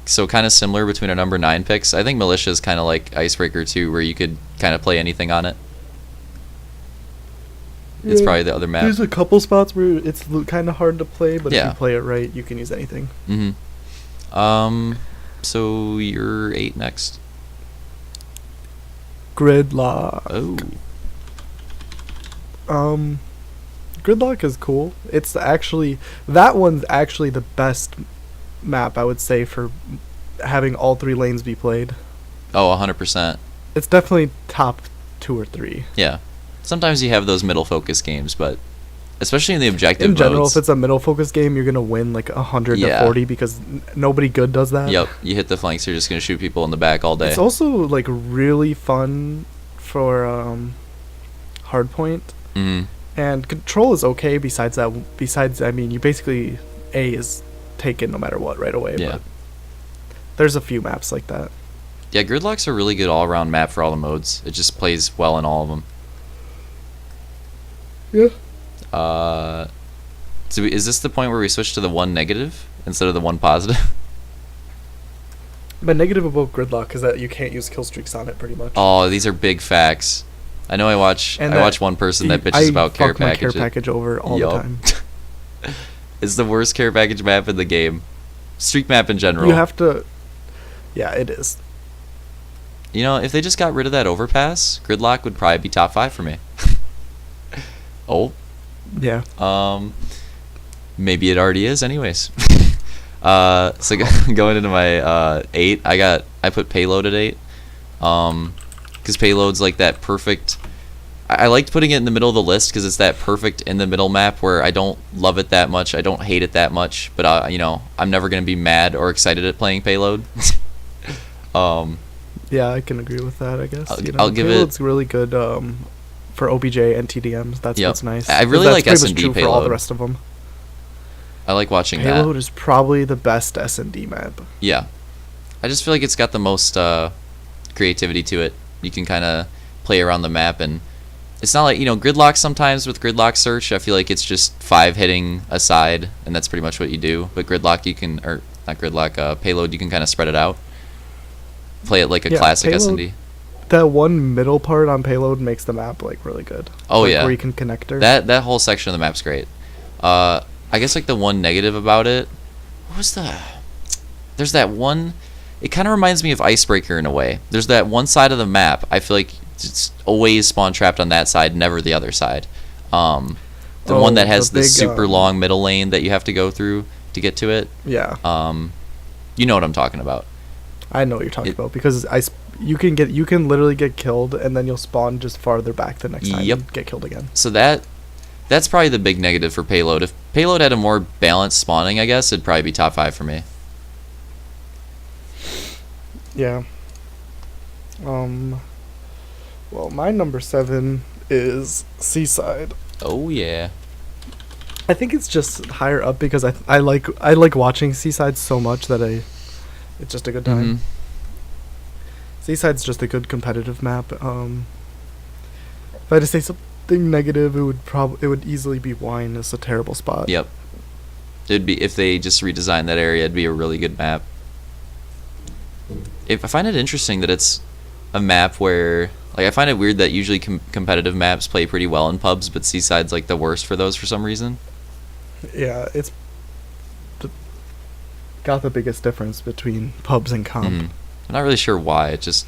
so kind of similar between our number 9 picks. I think Militia is kind of like Icebreaker 2, where you could kind of play anything on it. It's probably the other map. There's a couple spots where it's kind of hard to play, but Yeah. if you play it right, you can use anything. Mm-hmm. So you're 8 next. Gridlock. Oh. Gridlock is cool. It's actually, that one's actually the best map, I would say, for having all 3 lanes be played. Oh, 100%. It's definitely top 2 or 3. Yeah. Sometimes you have those middle focus games, but especially in the objective In general, modes, if it's a middle focus game, you're gonna win like 100 Yeah. to 40 because nobody good does that. Yep, you hit the flanks, you're just going to shoot people in the back all day. It's also like really fun for hardpoint. Mm-hmm. And control is okay. Besides, I mean, you basically A is taken no matter what right away. Yeah. But there's a few maps like that. Yeah, Gridlock's a really good all-around map for all the modes. It just plays well in all of them. Yeah. So is this the point where we switch to the 1 negative instead of the 1 positive? But negative about Gridlock is that you can't use kill streaks on it pretty much. Oh, these are big facts. I know I watch one person that bitches about care fuck my package. care package over all the time. It's the worst care package map in the game. Streak map in general. You have to. Yeah, it is. You know, if they just got rid of that overpass, Gridlock would probably be top 5 for me. Oh. Yeah. Maybe it already is anyways. So going into my 8, I put Payload at 8. because Payload's like that perfect. I liked putting it in the middle of the list because it's that perfect in the middle map where I don't love it that much, I don't hate it that much, but I'm never gonna be mad or excited at playing Payload. Yeah, I can agree with that. I guess I'll give Payload's really good for OBJ and TDMs. That's what's nice. I really like S&D true Payload. for all the rest of them. I like watching Payload that. is probably the best S&D map. Yeah, I just feel like it's got the most creativity to it. You can kind of play around the map, and it's not like Gridlock. Sometimes with Gridlock search, I feel like it's just 5 hitting a side, and that's pretty much what you do. But Gridlock, you can, or not Gridlock, Payload, you can kind of spread it out. Play it like a classic Payload, S&D. That one middle part on Payload makes the map like really good. Oh like, yeah, where you can connect her. That whole section of the map's great. I guess like the one negative about it, what was there's that one, it kind of reminds me of Icebreaker in a way. There's that one side of the map, I feel like it's always spawn trapped on that side, never the other side. The one that has the super long middle lane that you have to go through to get to it. Yeah. You know what I'm talking about. I know what you're talking about because you can literally get killed and then you'll spawn just farther back the next time and get killed again. So that's probably the big negative for Payload. If Payload had a more balanced spawning, I guess it'd probably be top 5 for me. Yeah. Well, my number 7 is Seaside. Oh yeah. I think it's just higher up because I like watching Seaside so much that it's just a good time. Mm-hmm. Seaside's just a good competitive map. If I had to say something negative, it would easily be Wine. It's a terrible spot. Yep. It'd be, if they just redesigned that area, it'd be a really good map. I find it interesting that it's a map where, like, I find it weird that usually competitive maps play pretty well in pubs, but Seaside's like the worst for those for some reason. Yeah, it's got the biggest difference between pubs and comp. Mm-hmm. I'm not really sure why. It just,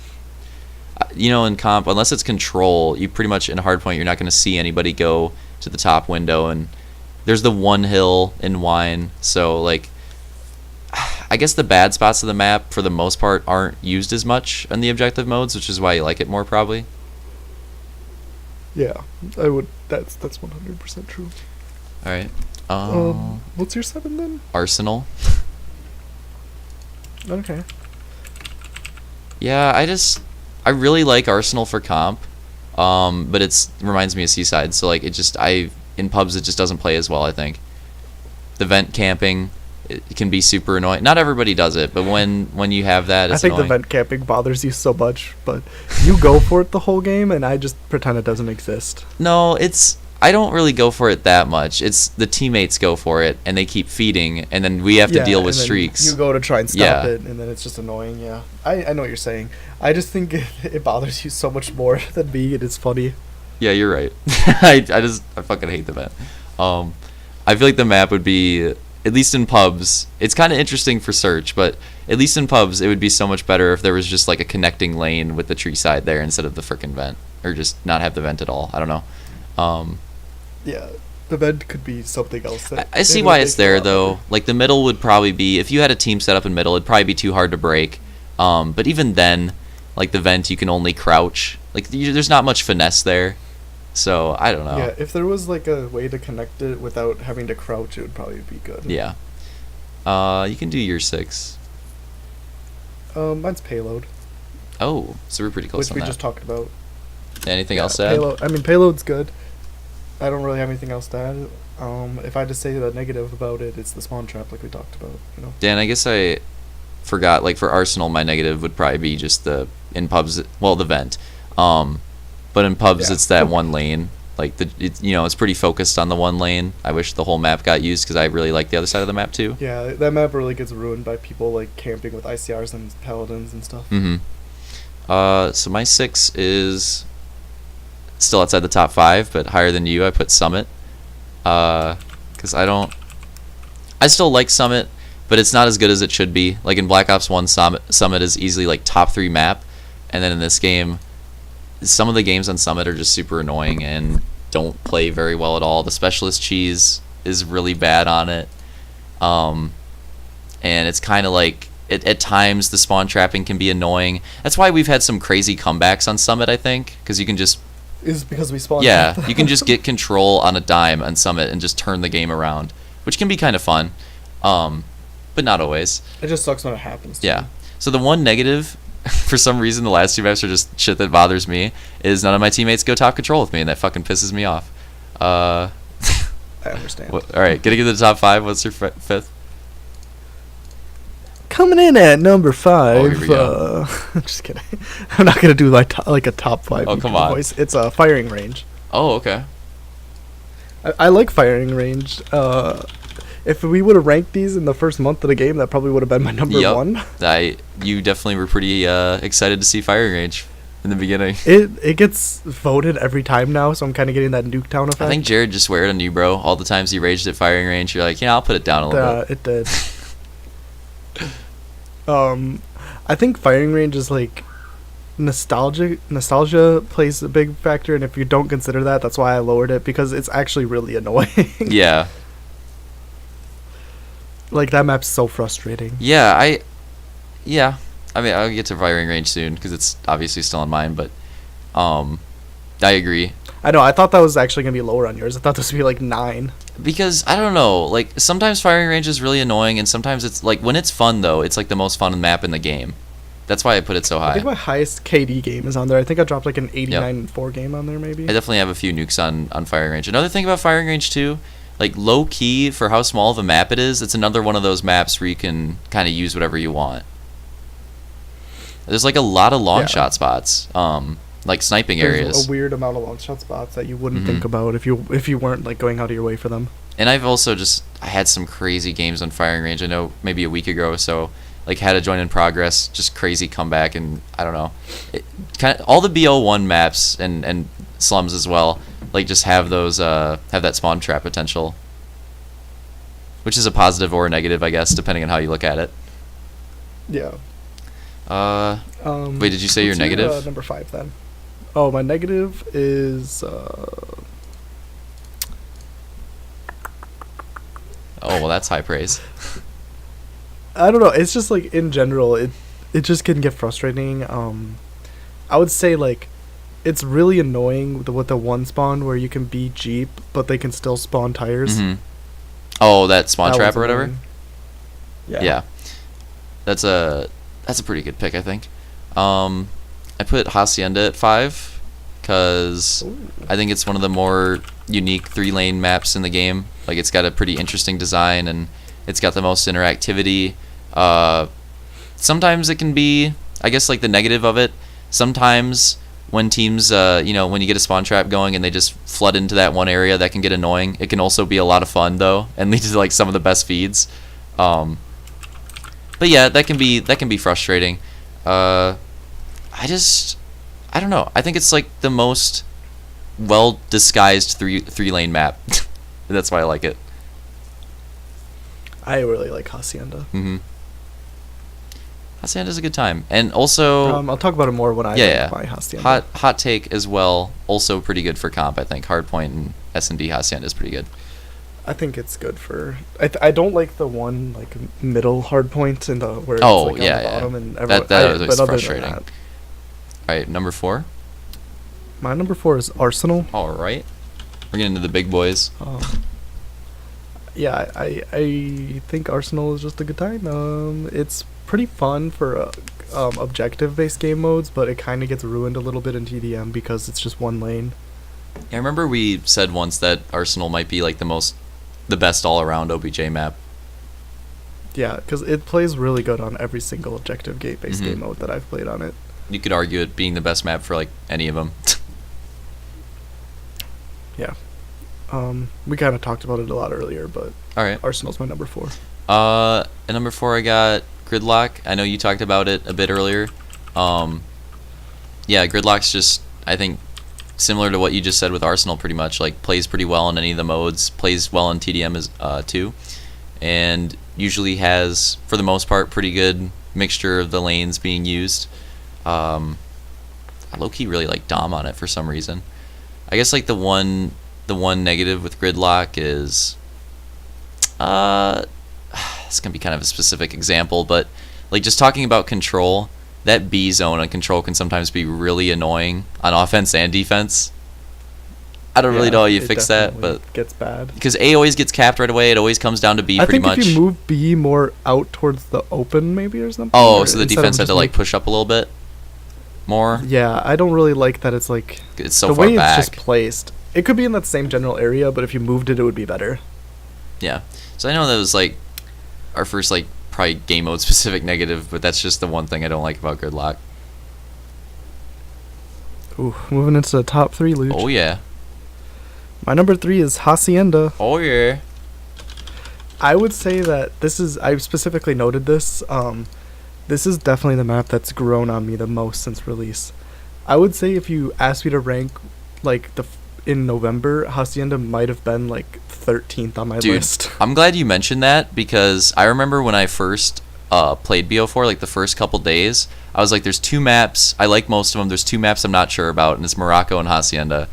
in comp, unless it's control, you pretty much in hardpoint you're not going to see anybody go to the top window, and there's the one hill in Wine, so like I guess the bad spots of the map for the most part aren't used as much in the objective modes, which is why you like it more probably. Yeah, I would. That's 100% true. All right. What's your 7 then? Arsenal. Okay. Yeah, I really like Arsenal for comp, but it reminds me of Seaside, so like in pubs it just doesn't play as well, I think. The vent camping, it can be super annoying. Not everybody does it, but when you have that, it's annoying. I think the vent camping bothers you so much, but you go for it the whole game, and I just pretend it doesn't exist. No, I don't really go for it that much. It's the teammates go for it, and they keep feeding, and then we have to deal with streaks. You go to try and stop it, and then it's just annoying. Yeah, I know what you're saying. I just think it bothers you so much more than me, and it's funny. Yeah, you're right. I fucking hate the vent. I feel like the map would be, at least in pubs, it's kind of interesting for search, but at least in pubs it would be so much better if there was just like a connecting lane with the tree side there instead of the frickin' vent, or just not have the vent at all. I don't know. Yeah, the vent could be something else. I see why it's there though. Like the middle would probably be, if you had a team set up in middle, it'd probably be too hard to break. But even then, like the vent, you can only crouch. Like there's not much finesse there. So I don't know. Yeah, if there was like a way to connect it without having to crouch, it would probably be good. Yeah. You can do your 6. Mine's Payload. Oh, so we're pretty close on that. Which we just talked about. Anything else to add? Payload. I mean, Payload's good. I don't really have anything else to add. If I had to say the negative about it, it's the spawn trap, like we talked about. Dan, I guess I forgot. Like for Arsenal, my negative would probably be just the vent. But in pubs, it's that one lane. Like it's pretty focused on the one lane. I wish the whole map got used because I really like the other side of the map too. Yeah, that map really gets ruined by people like camping with ICRs and paladins and stuff. Mm-hmm. So my 6 is still outside the top 5, but higher than you. I put Summit. Because I still like Summit, but it's not as good as it should be. Like in Black Ops 1, Summit is easily like top 3 map, and then in this game, some of the games on Summit are just super annoying and don't play very well at all. The specialist cheese is really bad on it. And it's kind of like at times the spawn trapping can be annoying. That's why we've had some crazy comebacks on Summit, I think, because you can just Is because we spawned. yeah, you can just get control on a dime on Summit and just turn the game around, which can be kind of fun, but not always. It just sucks when it happens. Yeah. So the one negative, for some reason, the last 2 maps are just shit that bothers me, is none of my teammates go top control with me, and that fucking pisses me off. I understand. All right, getting into the top 5. What's your fifth? Coming in at number 5. Oh, here we go. Just kidding. I'm not gonna do like a top 5. Oh, come on. Voice. It's a firing range. Oh, okay. I like firing range. If we would have ranked these in the first month of the game, that probably would have been my number Yep. 1. You definitely were pretty excited to see firing range in the beginning. It gets voted every time now, so I'm kind of getting that Nuketown effect. I think Jared just swear it on you, bro. All the times he raged at firing range, you're like, yeah, I'll put it down a little bit. It did. I think firing range is like nostalgia plays a big factor, and if you don't consider that, that's why I lowered it, because it's actually really annoying. Yeah. Like, that map's so frustrating. Yeah, I mean, I'll get to firing range soon because it's obviously still on mine, but I agree. I know, I thought that was actually going to be lower on yours. I thought this would be like 9. Because, I don't know, like, sometimes firing range is really annoying, and sometimes it's, like, when it's fun, though, it's, like, the most fun map in the game. That's why I put it so high. I think my highest KD game is on there. I think I dropped like an 89-4 game on there, maybe. I definitely have a few nukes on firing range. Another thing about firing range, too, like, low-key, for how small of a map it is, it's another one of those maps where you can kind of use whatever you want. There's, like, a lot of long shot spots. Like sniping areas. There's a weird amount of long shot spots that you wouldn't think about if you weren't like going out of your way for them. And I've also I had some crazy games on firing range. I know maybe a week ago or so, like had a join in progress, just crazy comeback, and I don't know, kind of all the BO1 maps and slums as well. Like just have those have that spawn trap potential, which is a positive or a negative, I guess, depending on how you look at it. Yeah. Wait, did you say your negative? Number 5 then. Oh, my negative is Oh, well, that's high praise. I don't know. It's just like in general, it just can get frustrating. I would say like it's really annoying with the one spawn where you can be Jeep, but they can still spawn tires. Mm-hmm. Oh, that spawn That trap one's or whatever. annoying. Yeah. That's a pretty good pick, I think. I put Hacienda at 5 because I think it's one of the more unique 3-lane maps in the game. Like, it's got a pretty interesting design, and it's got the most interactivity. Sometimes it can be, I guess, like the negative of it. Sometimes when teams, when you get a spawn trap going and they just flood into that one area, that can get annoying. It can also be a lot of fun, though, and lead to like some of the best feeds. But yeah, that can be frustrating. I don't know. I think it's like the most well disguised three lane map. That's why I like it. I really like Hacienda. Mm-hmm. Hacienda's a good time, and also I'll talk about it more when I buy Hacienda. Hot take as well. Also pretty good for comp. I think Hardpoint and S&D Hacienda is pretty good. I think it's good for. I don't like the one like middle hard point in the where it's Oh, like yeah, on the yeah. bottom and That was other frustrating. than that, All right, number 4. my number 4 is Arsenal. All right, we're getting into the big boys. Yeah, I think Arsenal is just a good time. It's pretty fun for objective-based game modes, but it kind of gets ruined a little bit in TDM because it's just one lane. I remember we said once that Arsenal might be like the best all-around OBJ map. Yeah, because it plays really good on every single objective based game mode that I've played on it. You could argue it being the best map for like any of them. Yeah. We kind of talked about it a lot earlier, but All right. Arsenal's my number 4. At number 4, I got Gridlock. I know you talked about it a bit earlier. Yeah, Gridlock's just, I think, similar to what you just said with Arsenal, pretty much. Like, plays pretty well in any of the modes, plays well in TDM too, and usually has, for the most part, pretty good mixture of the lanes being used. I low-key really like Dom on it for some reason. I guess like the one negative with Gridlock is it's gonna be kind of a specific example, but Like, just talking about control, that B zone on control can sometimes be really annoying on offense and defense. I don't really know how you fix that, but it gets bad. Because A always gets capped right away. It always comes down to B pretty much. I think if you move B more out towards the open, maybe, or something. Oh, so the defense had to like push up a little bit more. Yeah, I don't really like that. It's like it's so the far way back. it's just placed. It could be in that same general area, but if you moved it, it would be better. Yeah. So I know that was like our first like probably game mode specific negative, but that's just the one thing I don't like about gridlock. Ooh, moving into the top 3, Looch. Oh yeah. My number 3 is Hacienda. Oh yeah. I would say that I specifically noted this. This is definitely the map that's grown on me the most since release. I would say if you asked me to rank like in November, Hacienda might have been like 13th on my list. I'm glad you mentioned that because I remember when I first played BO4, like the first couple days, I was like, there's 2 maps. I like most of them. There's 2 maps I'm not sure about, and it's Morocco and Hacienda.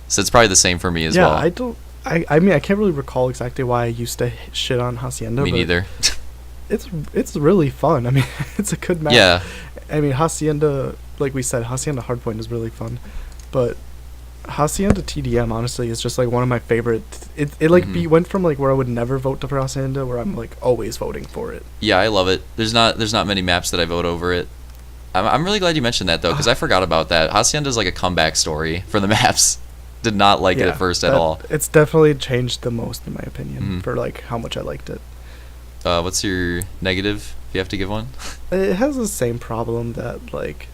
So it's probably the same for me as well. Yeah, I mean, I can't really recall exactly why I used to shit on Hacienda. Me neither. It's really fun. I mean, it's a good map. Yeah. I mean, Hacienda, like we said, Hacienda Hardpoint is really fun, but Hacienda TDM honestly is just like one of my favorite. It like went from like where I would never vote for Hacienda, where I'm like always voting for it. Yeah, I love it. There's not many maps that I vote over it. I'm really glad you mentioned that though, because I forgot about that. Hacienda is like a comeback story for the maps. Did not like it at first at all. It's definitely changed the most in my opinion for like how much I liked it. What's your negative? If you have to give one. It has the same problem that like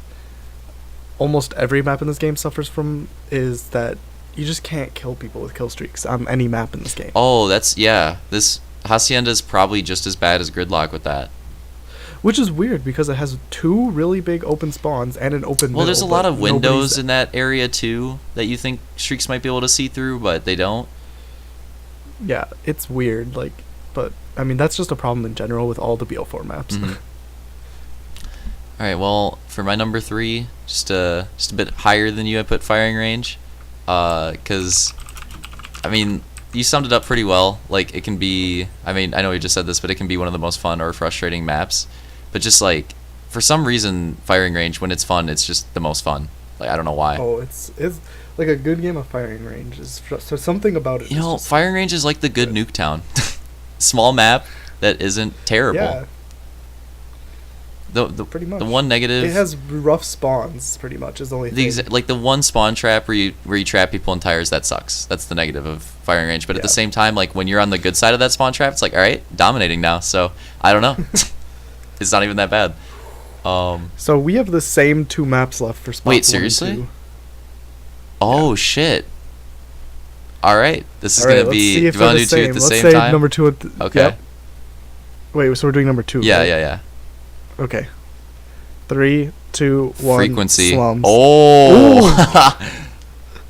almost every map in this game suffers from, is that you just can't kill people with kill streaks on any map in this game. Oh, this Hacienda is probably just as bad as Gridlock with that. Which is weird because it has 2 really big open spawns and an open middle. Well, there's a lot of windows in that area too that you think streaks might be able to see through, but they don't. Yeah, it's weird. Like, but I mean that's just a problem in general with all the BO4 maps. All right, well, for my number 3, just a bit higher than you, I put firing range, because I mean you summed it up pretty well. Like it can be, I mean I know you just said this, but it can be one of the most fun or frustrating maps. But just like for some reason, firing range when it's fun, it's just the most fun. Like I don't know why. Oh, it's like a good game of firing range is so something about it. You know, firing range is like the good Nuketown, small map that isn't terrible. Yeah. The pretty much. The one negative. It has rough spawns. Pretty much is the only thing. Like the one spawn trap where you trap people in tires, that sucks. That's the negative of firing range. But at the same time, like when you're on the good side of that spawn trap, it's like all right, dominating now. So I don't know. It's not even that bad. So we have the same 2 maps left for spots. Wait, seriously? Oh shit! All right, this is gonna be. Do you want to do 2 at the same time? Let's say number 2 okay. Yep. Wait, so we're doing number 2. Yeah, right? yeah. Okay. 3, 2, 1. Frequency. Slums. Oh.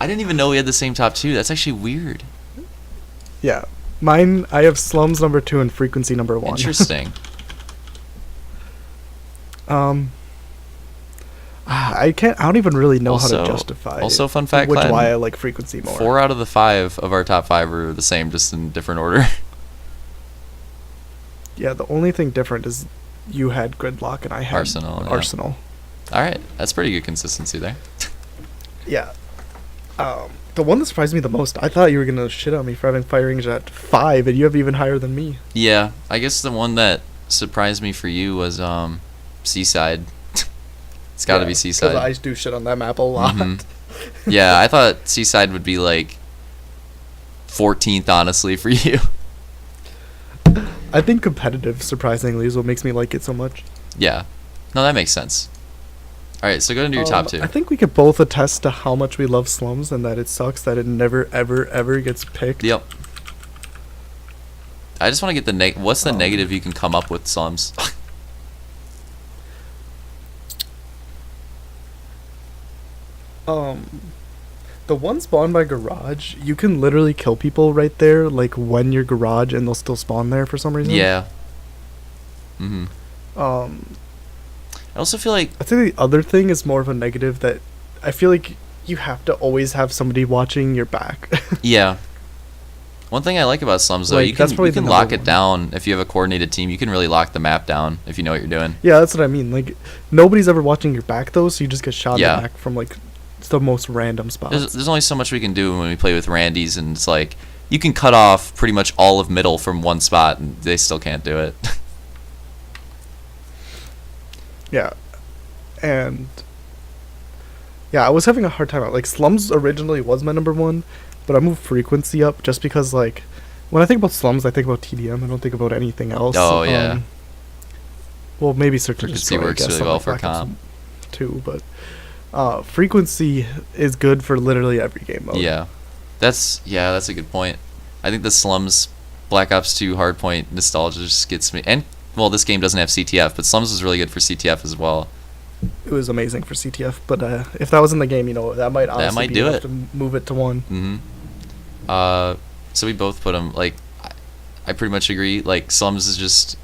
I didn't even know we had the same top 2. That's actually weird. Yeah, mine. I have slums number 2 and frequency number 1. Interesting. I don't even really know how to justify. Also, fun fact, why I like frequency more. 4 out of the 5 of our top 5 are the same, just in different order. Yeah, the only thing different is you had Gridlock and I had Arsenal. Arsenal. Yeah. All right, that's pretty good consistency there. Yeah. The one that surprised me the most, I thought you were gonna shit on me for having fire range at 5, and you have even higher than me. Yeah, I guess the one that surprised me for you was Seaside. It's got to be Seaside. Because I do shit on that map a lot. Yeah, I thought Seaside would be like 14th, honestly, for you. I think competitive, surprisingly, is what makes me like it so much. Yeah. No, that makes sense. All right, so go into your top 2. I think we could both attest to how much we love slums and that it sucks that it never, ever, ever gets picked. Yep. I just want to get the what's the negative you can come up with slums? The one spawn by garage, you can literally kill people right there, like when you're garage, and they'll still spawn there for some reason. Yeah. I also feel like I think the other thing is more of a negative that I feel like you have to always have somebody watching your back. Yeah. One thing I like about Slums, though, Like, you that's can probably you the can number lock it one. down if you have a coordinated team. You can really lock the map down if you know what you're doing. Yeah, that's what I mean. Like, nobody's ever watching your back though, so you just get shot in Yeah. the back from like the most random spots. There's only so much we can do when we play with Randy's, and it's like you can cut off pretty much all of middle from one spot, and they still can't do it. Yeah, and yeah, I was having a hard time out. Like, Slums originally was my number one, but I moved Frequency up just because, like, when I think about Slums, I think about TDM. I don't think about anything else. Oh, yeah. Well, maybe Search and Frequency Destroy, I works guess, really on, well like, for Black Ops comp. 2, but Frequency is good for literally every game mode. Yeah, that's a good point. I think the Slums Black Ops 2 Hardpoint nostalgia just gets me. And well, this game doesn't have CTF, but Slums is really good for CTF as well. It was amazing for CTF, but if that was in the game, that might honestly might be do enough it. to move it to 1. So we both put them like. I pretty much agree. Like, Slums is just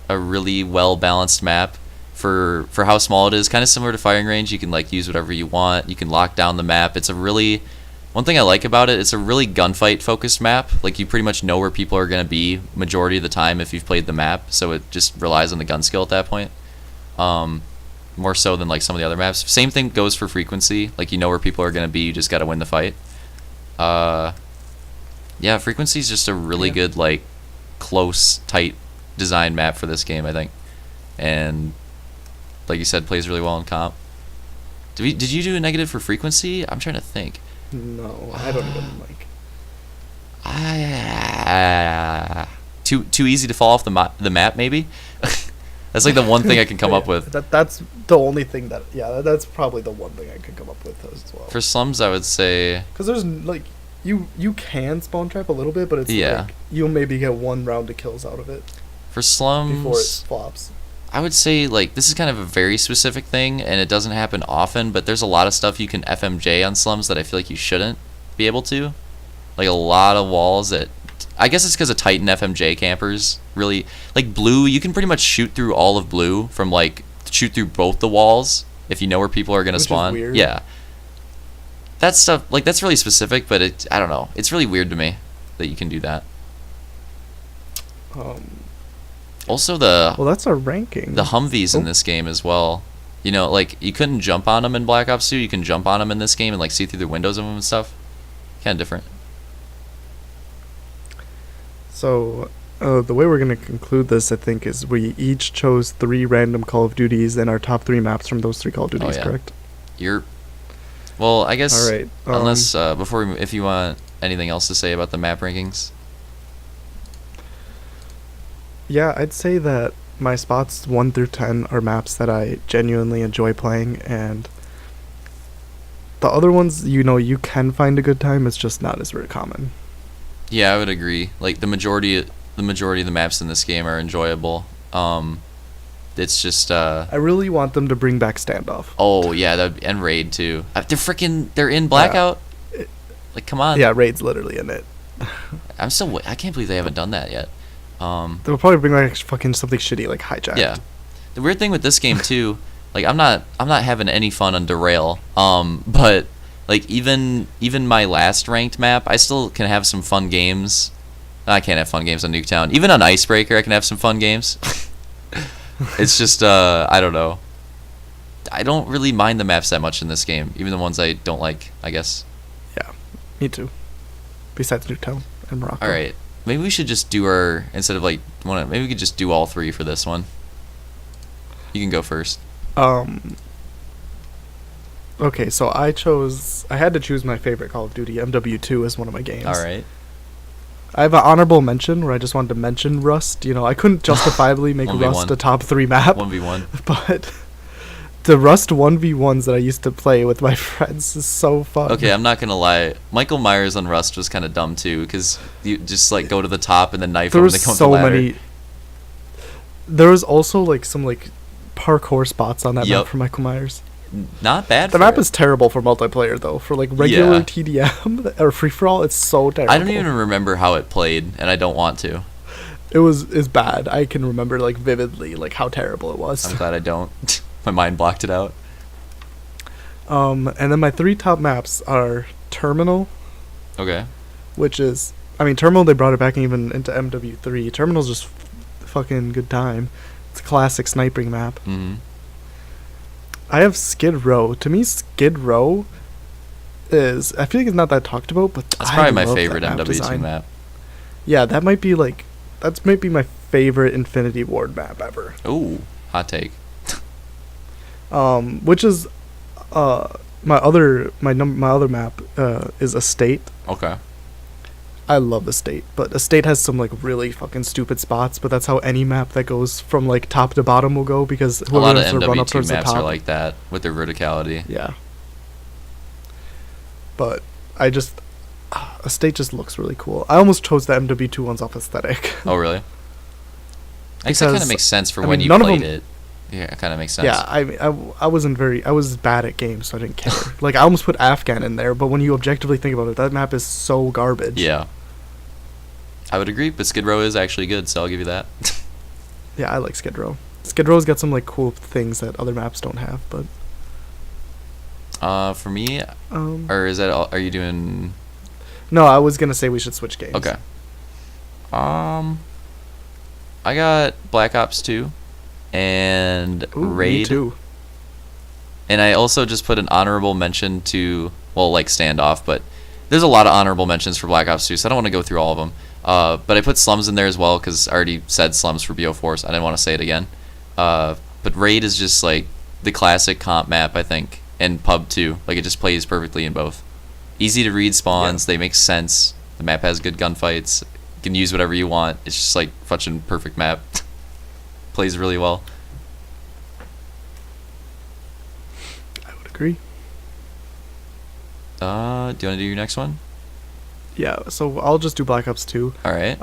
a really well balanced map for how small it is. Kind of similar to Firing Range. You can like use whatever you want. You can lock down the map. It's a really one thing I like about it. It's a really gunfight focused map. Like, you pretty much know where people are gonna be majority of the time if you've played the map. So it just relies on the gun skill at that point. More so than like some of the other maps. Same thing goes for Frequency. Like, you know where people are gonna be. You just gotta win the fight. Yeah, Frequency is just a really good, like, close, tight design map for this game, I think. And like you said, plays really well in comp. Did you do a negative for Frequency? I'm trying to think. No, I don't even like. Too easy to fall off the map, maybe. That's like the one thing I can come up with. That's the only thing that's probably the one thing I could come up with as well. For Slums, I would say. Because there's like you can spawn trap a little bit, but it's Yeah. like you'll maybe get one round of kills out of it For Slums, before it flops. I would say, like, this is kind of a very specific thing, and it doesn't happen often, but there's a lot of stuff you can FMJ on Slums that I feel like you shouldn't be able to. Like, a lot of walls that... I guess it's because of Titan FMJ campers, really. Like, Blue, you can pretty much shoot through all of Blue from, like, shoot through both the walls if you know where people are going to spawn. Which is weird. Yeah. That stuff, like, that's really specific, but I don't know. It's really weird to me that you can do that. Also, Well, that's our ranking. the Humvees in this game as well. You know, like, you couldn't jump on them in Black Ops 2. You can jump on them in this game and, like, see through the windows of them and stuff. Kind of different. So, the way we're going to conclude this, I think, is we each chose 3 random Call of Duties and our top 3 maps from those 3 Call of Duties, yeah. correct? Well, I guess... All right. Unless, if you want anything else to say about the map rankings. Yeah, I'd say that my spots 1 through 10 are maps that I genuinely enjoy playing, and the other ones, you can find a good time. It's just not as very common. Yeah, I would agree. Like, the majority of the maps in this game are enjoyable. It's just... I really want them to bring back Standoff. Oh, yeah, and Raid, too. They're in Blackout? Yeah. Like, come on. Yeah, Raid's literally in it. I can't believe they haven't done that yet. They'll probably bring back fucking something shitty like Hijacked. Yeah. The weird thing with this game too, like, I'm not having any fun on Derail. But like, even my last ranked map, I still can have some fun games. I can't have fun games on Nuketown. Even on Icebreaker, I can have some fun games. It's just I don't know. I don't really mind the maps that much in this game, even the ones I don't like, I guess. Yeah, me too. Besides Nuketown and Morocco. All right. Maybe we should just do instead of like maybe we could just do all 3 for this one. You can go first. Okay, so I had to choose my favorite Call of Duty, MW2, as one of my games. All right. I have an honorable mention where I just wanted to mention Rust. I couldn't justifiably make 1v1. Rust a top 3 map. 1v1. But the Rust 1v1s that I used to play with my friends is so fun. Okay, I'm not gonna lie. Michael Myers on Rust was kind of dumb too, because you just like go to the top and then knife There them. was They come so up the ladder. many. There was also like some like parkour spots on that Yep. map for Michael Myers. Not bad. The for map it. is terrible for multiplayer though. For like regular Yeah. TDM or free for all, it's so terrible. I don't even remember how it played, and I don't want to. It's bad. I can remember like vividly like how terrible it was. I'm glad I don't. My mind blocked it out. And then my 3 top maps are Terminal, Okay. which is I mean, Terminal, they brought it back even into MW3. Terminal's just fucking good time. It's a classic sniping map. Mm-hmm. I have Skid Row. To me, Skid Row is, I feel like it's not that talked about, but That's I probably my love that favorite map MW2 design. map. Yeah, that might be like, that's might be my favorite Infinity Ward map ever. Ooh, hot take. Which is, my other map is Estate. Okay. I love Estate, but Estate has some like really fucking stupid spots. But that's how any map that goes from like top to bottom will go, because A lot of has to run up MW2 towards the maps top. are like that with their verticality. Yeah. But I just, Estate just looks really cool. I almost chose the MW2 ones off aesthetic. Oh, really? I guess that kind of Because, makes sense for I when mean, you none of played them- it. Yeah, it kind of makes sense. Yeah, I was bad at games, so I didn't care. Like, I almost put Afghan in there, but when you objectively think about it, that map is so garbage. Yeah. I would agree, but Skid Row is actually good, so I'll give you that. Yeah, I like Skid Row. Skid Row's got some like cool things that other maps don't have, but For me, um or is that all, are you doing? no, I was gonna say we should switch games. Okay. I got Black Ops 2 and Ooh, Raid. Me too. And I also just put an honorable mention to, well, like Standoff, but there's a lot of honorable mentions for Black Ops 2, so I don't want to go through all of them. But I put Slums in there as well because I already said Slums for BO4, so I didn't want to say it again. But Raid is just like the classic comp map, I think, and Pub 2. Like, it just plays perfectly in both. Easy to read spawns, they make sense. The map has good gunfights. You can use whatever you want. It's just like fucking perfect map. Plays really well. I would agree. Do you want to do your next one? Yeah, so I'll just do Black Ops 2. All right.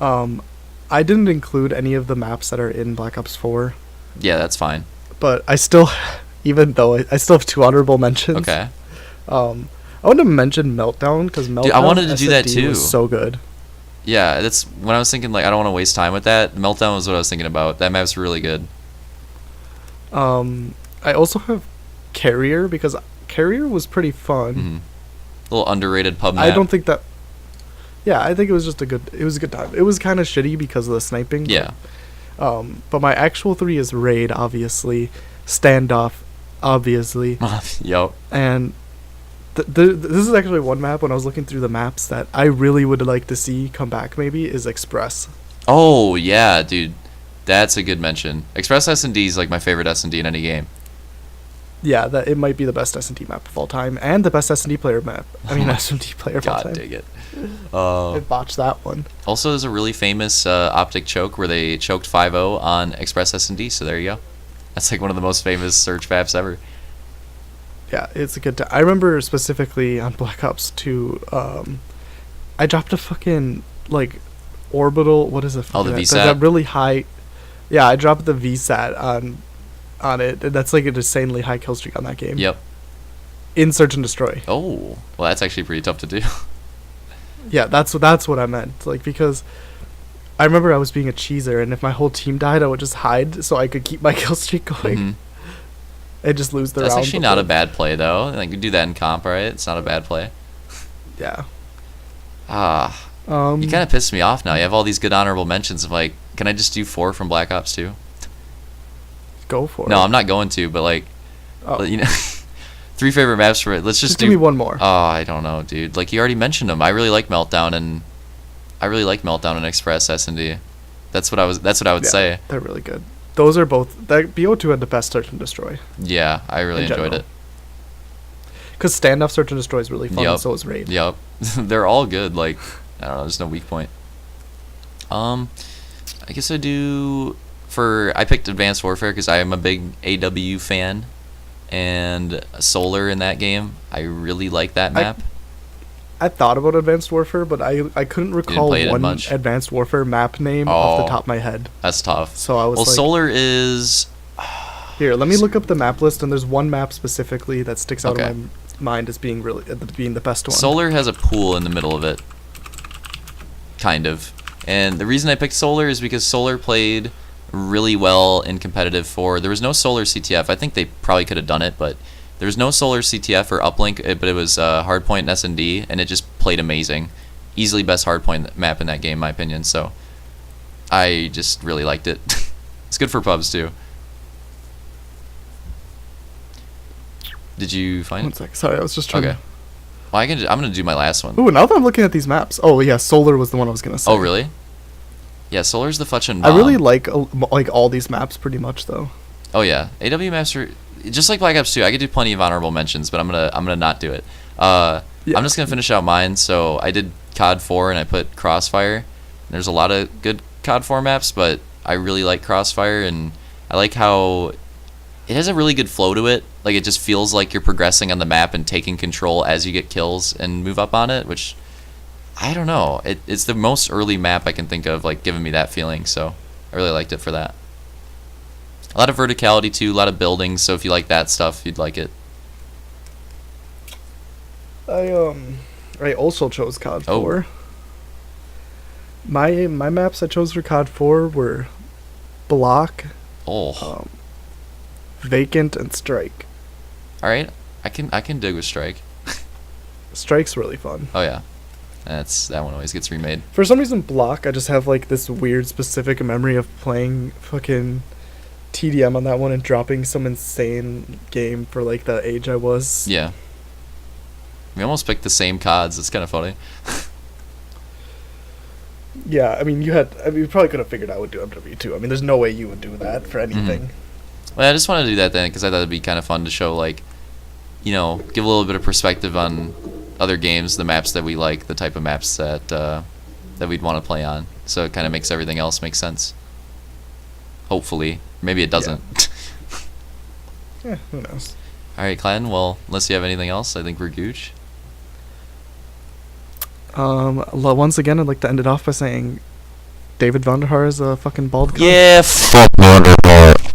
I didn't include any of the maps that are in Black Ops 4, Yeah, that's fine. but I still, even though I still have 2 honorable mentions. Okay. I want to mention Meltdown, because Meltdown I wanted to do that SFD too. was so good. Yeah, that's when I was thinking, like, I don't want to waste time with that. Meltdown was what I was thinking about. That map's really good. I also have Carrier, because Carrier was pretty fun. Mm-hmm. A little underrated pub map. I don't think that. Yeah, I think it was just a good time. It was kind of shitty because of the sniping. Yeah. But my actual 3 is Raid, obviously, Standoff, obviously, Yup. and this is actually one map when I was looking through the maps that I really would like to see come back. Maybe is Express. Oh yeah, dude, that's a good mention. Express S&D is like my favorite S&D in any game. Yeah, that it might be the best S&D map of all time, and the best S&D player map. I mean, S&D player of all God time. dig it. I botched that one. Also, there's a really famous optic choke where they choked 5-0 on Express S&D. So there you go. That's like one of the most famous search maps ever. Yeah, it's a good time. I remember specifically on Black Ops 2, I dropped a fucking, like, orbital, what is it? Oh, the that, VSAT? that really high, yeah, I dropped the VSAT on it, and that's like an insanely high kill streak on that game. Yep. In Search and Destroy. Oh, well, that's actually pretty tough to do. Yeah, that's what I meant. Like, because I remember I was being a cheeser, and if my whole team died, I would just hide so I could keep my kill streak going. Mhm. And just lose the round. That's actually not a before- bad play, though. Like, we do that in comp, right? It's not a bad play. Yeah. Ah, You you kind of pissed me off now. You have all these good honorable mentions of, like, can I just do 4 from Black Ops 2? go for it. No, I'm not going to, but, like, Oh. you know, 3 favorite maps for it. Let's just do. give me one more. Oh, I don't know, dude. Like, you already mentioned them. I really like Meltdown and Express S&D. That's what I would Yeah, say. They're really good. Those are both. That BO2 had the best Search and Destroy. Yeah, I really In enjoyed general. it. Because Standoff Search and Destroy is really fun, Yup. and so is Raid. Yep. They're all good. Like, I don't know, there's no weak point. I guess I picked Advanced Warfare because I am a big AW fan, and Solar in that game. I really like that map. I thought about Advanced Warfare, but I couldn't recall play it one much? Advanced Warfare map name off Oh. the top of my head. That's tough. So I was Well, like, Solar is here, let me look up the map list, and there's one map specifically that sticks out Okay. in my mind as being being the best one. Solar has a pool in the middle of it, kind of. And the reason I picked Solar is because Solar played really well in competitive 4. There was no Solar CTF. I think they probably could have done it, but there was no Solar CTF or uplink, but it was Hardpoint and S&D, and it just played amazing. easily best hardpoint map in that game, in my opinion. So I just really liked it. It's good for pubs too. Did you find One it? sec. Sorry, I was just trying. Okay. Well, I'm gonna do my last one. Ooh, now that I'm looking at these maps. Oh yeah, solar was the one I was gonna say. Oh really? Yeah, solar's the fetch and I bomb. really like all these maps pretty much though. Oh yeah, AW maps are just like Black Ops 2. I could do plenty of honorable mentions, but I'm gonna not do it. Yeah. I'm just gonna finish out mine. So I did COD 4 and I put Crossfire. There's a lot of good COD 4 maps, but I really like Crossfire, and I like how it has a really good flow to it. Like it just feels like you're progressing on the map and taking control as you get kills and move up on it, which I don't know. It's the most early map I can think of, like giving me that feeling. So I really liked it for that. A lot of verticality too, a lot of buildings. So if you like that stuff, you'd like it. I also chose COD Oh. 4. My maps I chose for COD 4 were Block, Oh, Vacant, and Strike. all right. I can dig with Strike. Strike's really fun. Oh yeah, that one always gets remade. For some reason, Block, I just have like this weird specific memory of playing fucking TDM on that one and dropping some insane game for like the age I was. Yeah. We almost picked the same CODs. It's kind of funny. Yeah, I mean, you probably could have figured out I would do MW2. I mean, there's no way you would do that for anything. Well, I just wanted to do that then because I thought it'd be kind of fun to show, like, give a little bit of perspective on other games, the maps that we like, the type of maps that we'd want to play on. So it kind of makes everything else make sense. Hopefully, maybe it doesn't. Yeah, who knows? All right, Claughton. Well, unless you have anything else, I think we're gooch. Once again, I'd like to end it off by saying David Vonderhaar is a fucking bald cunt. Yeah, fuck Wonderful.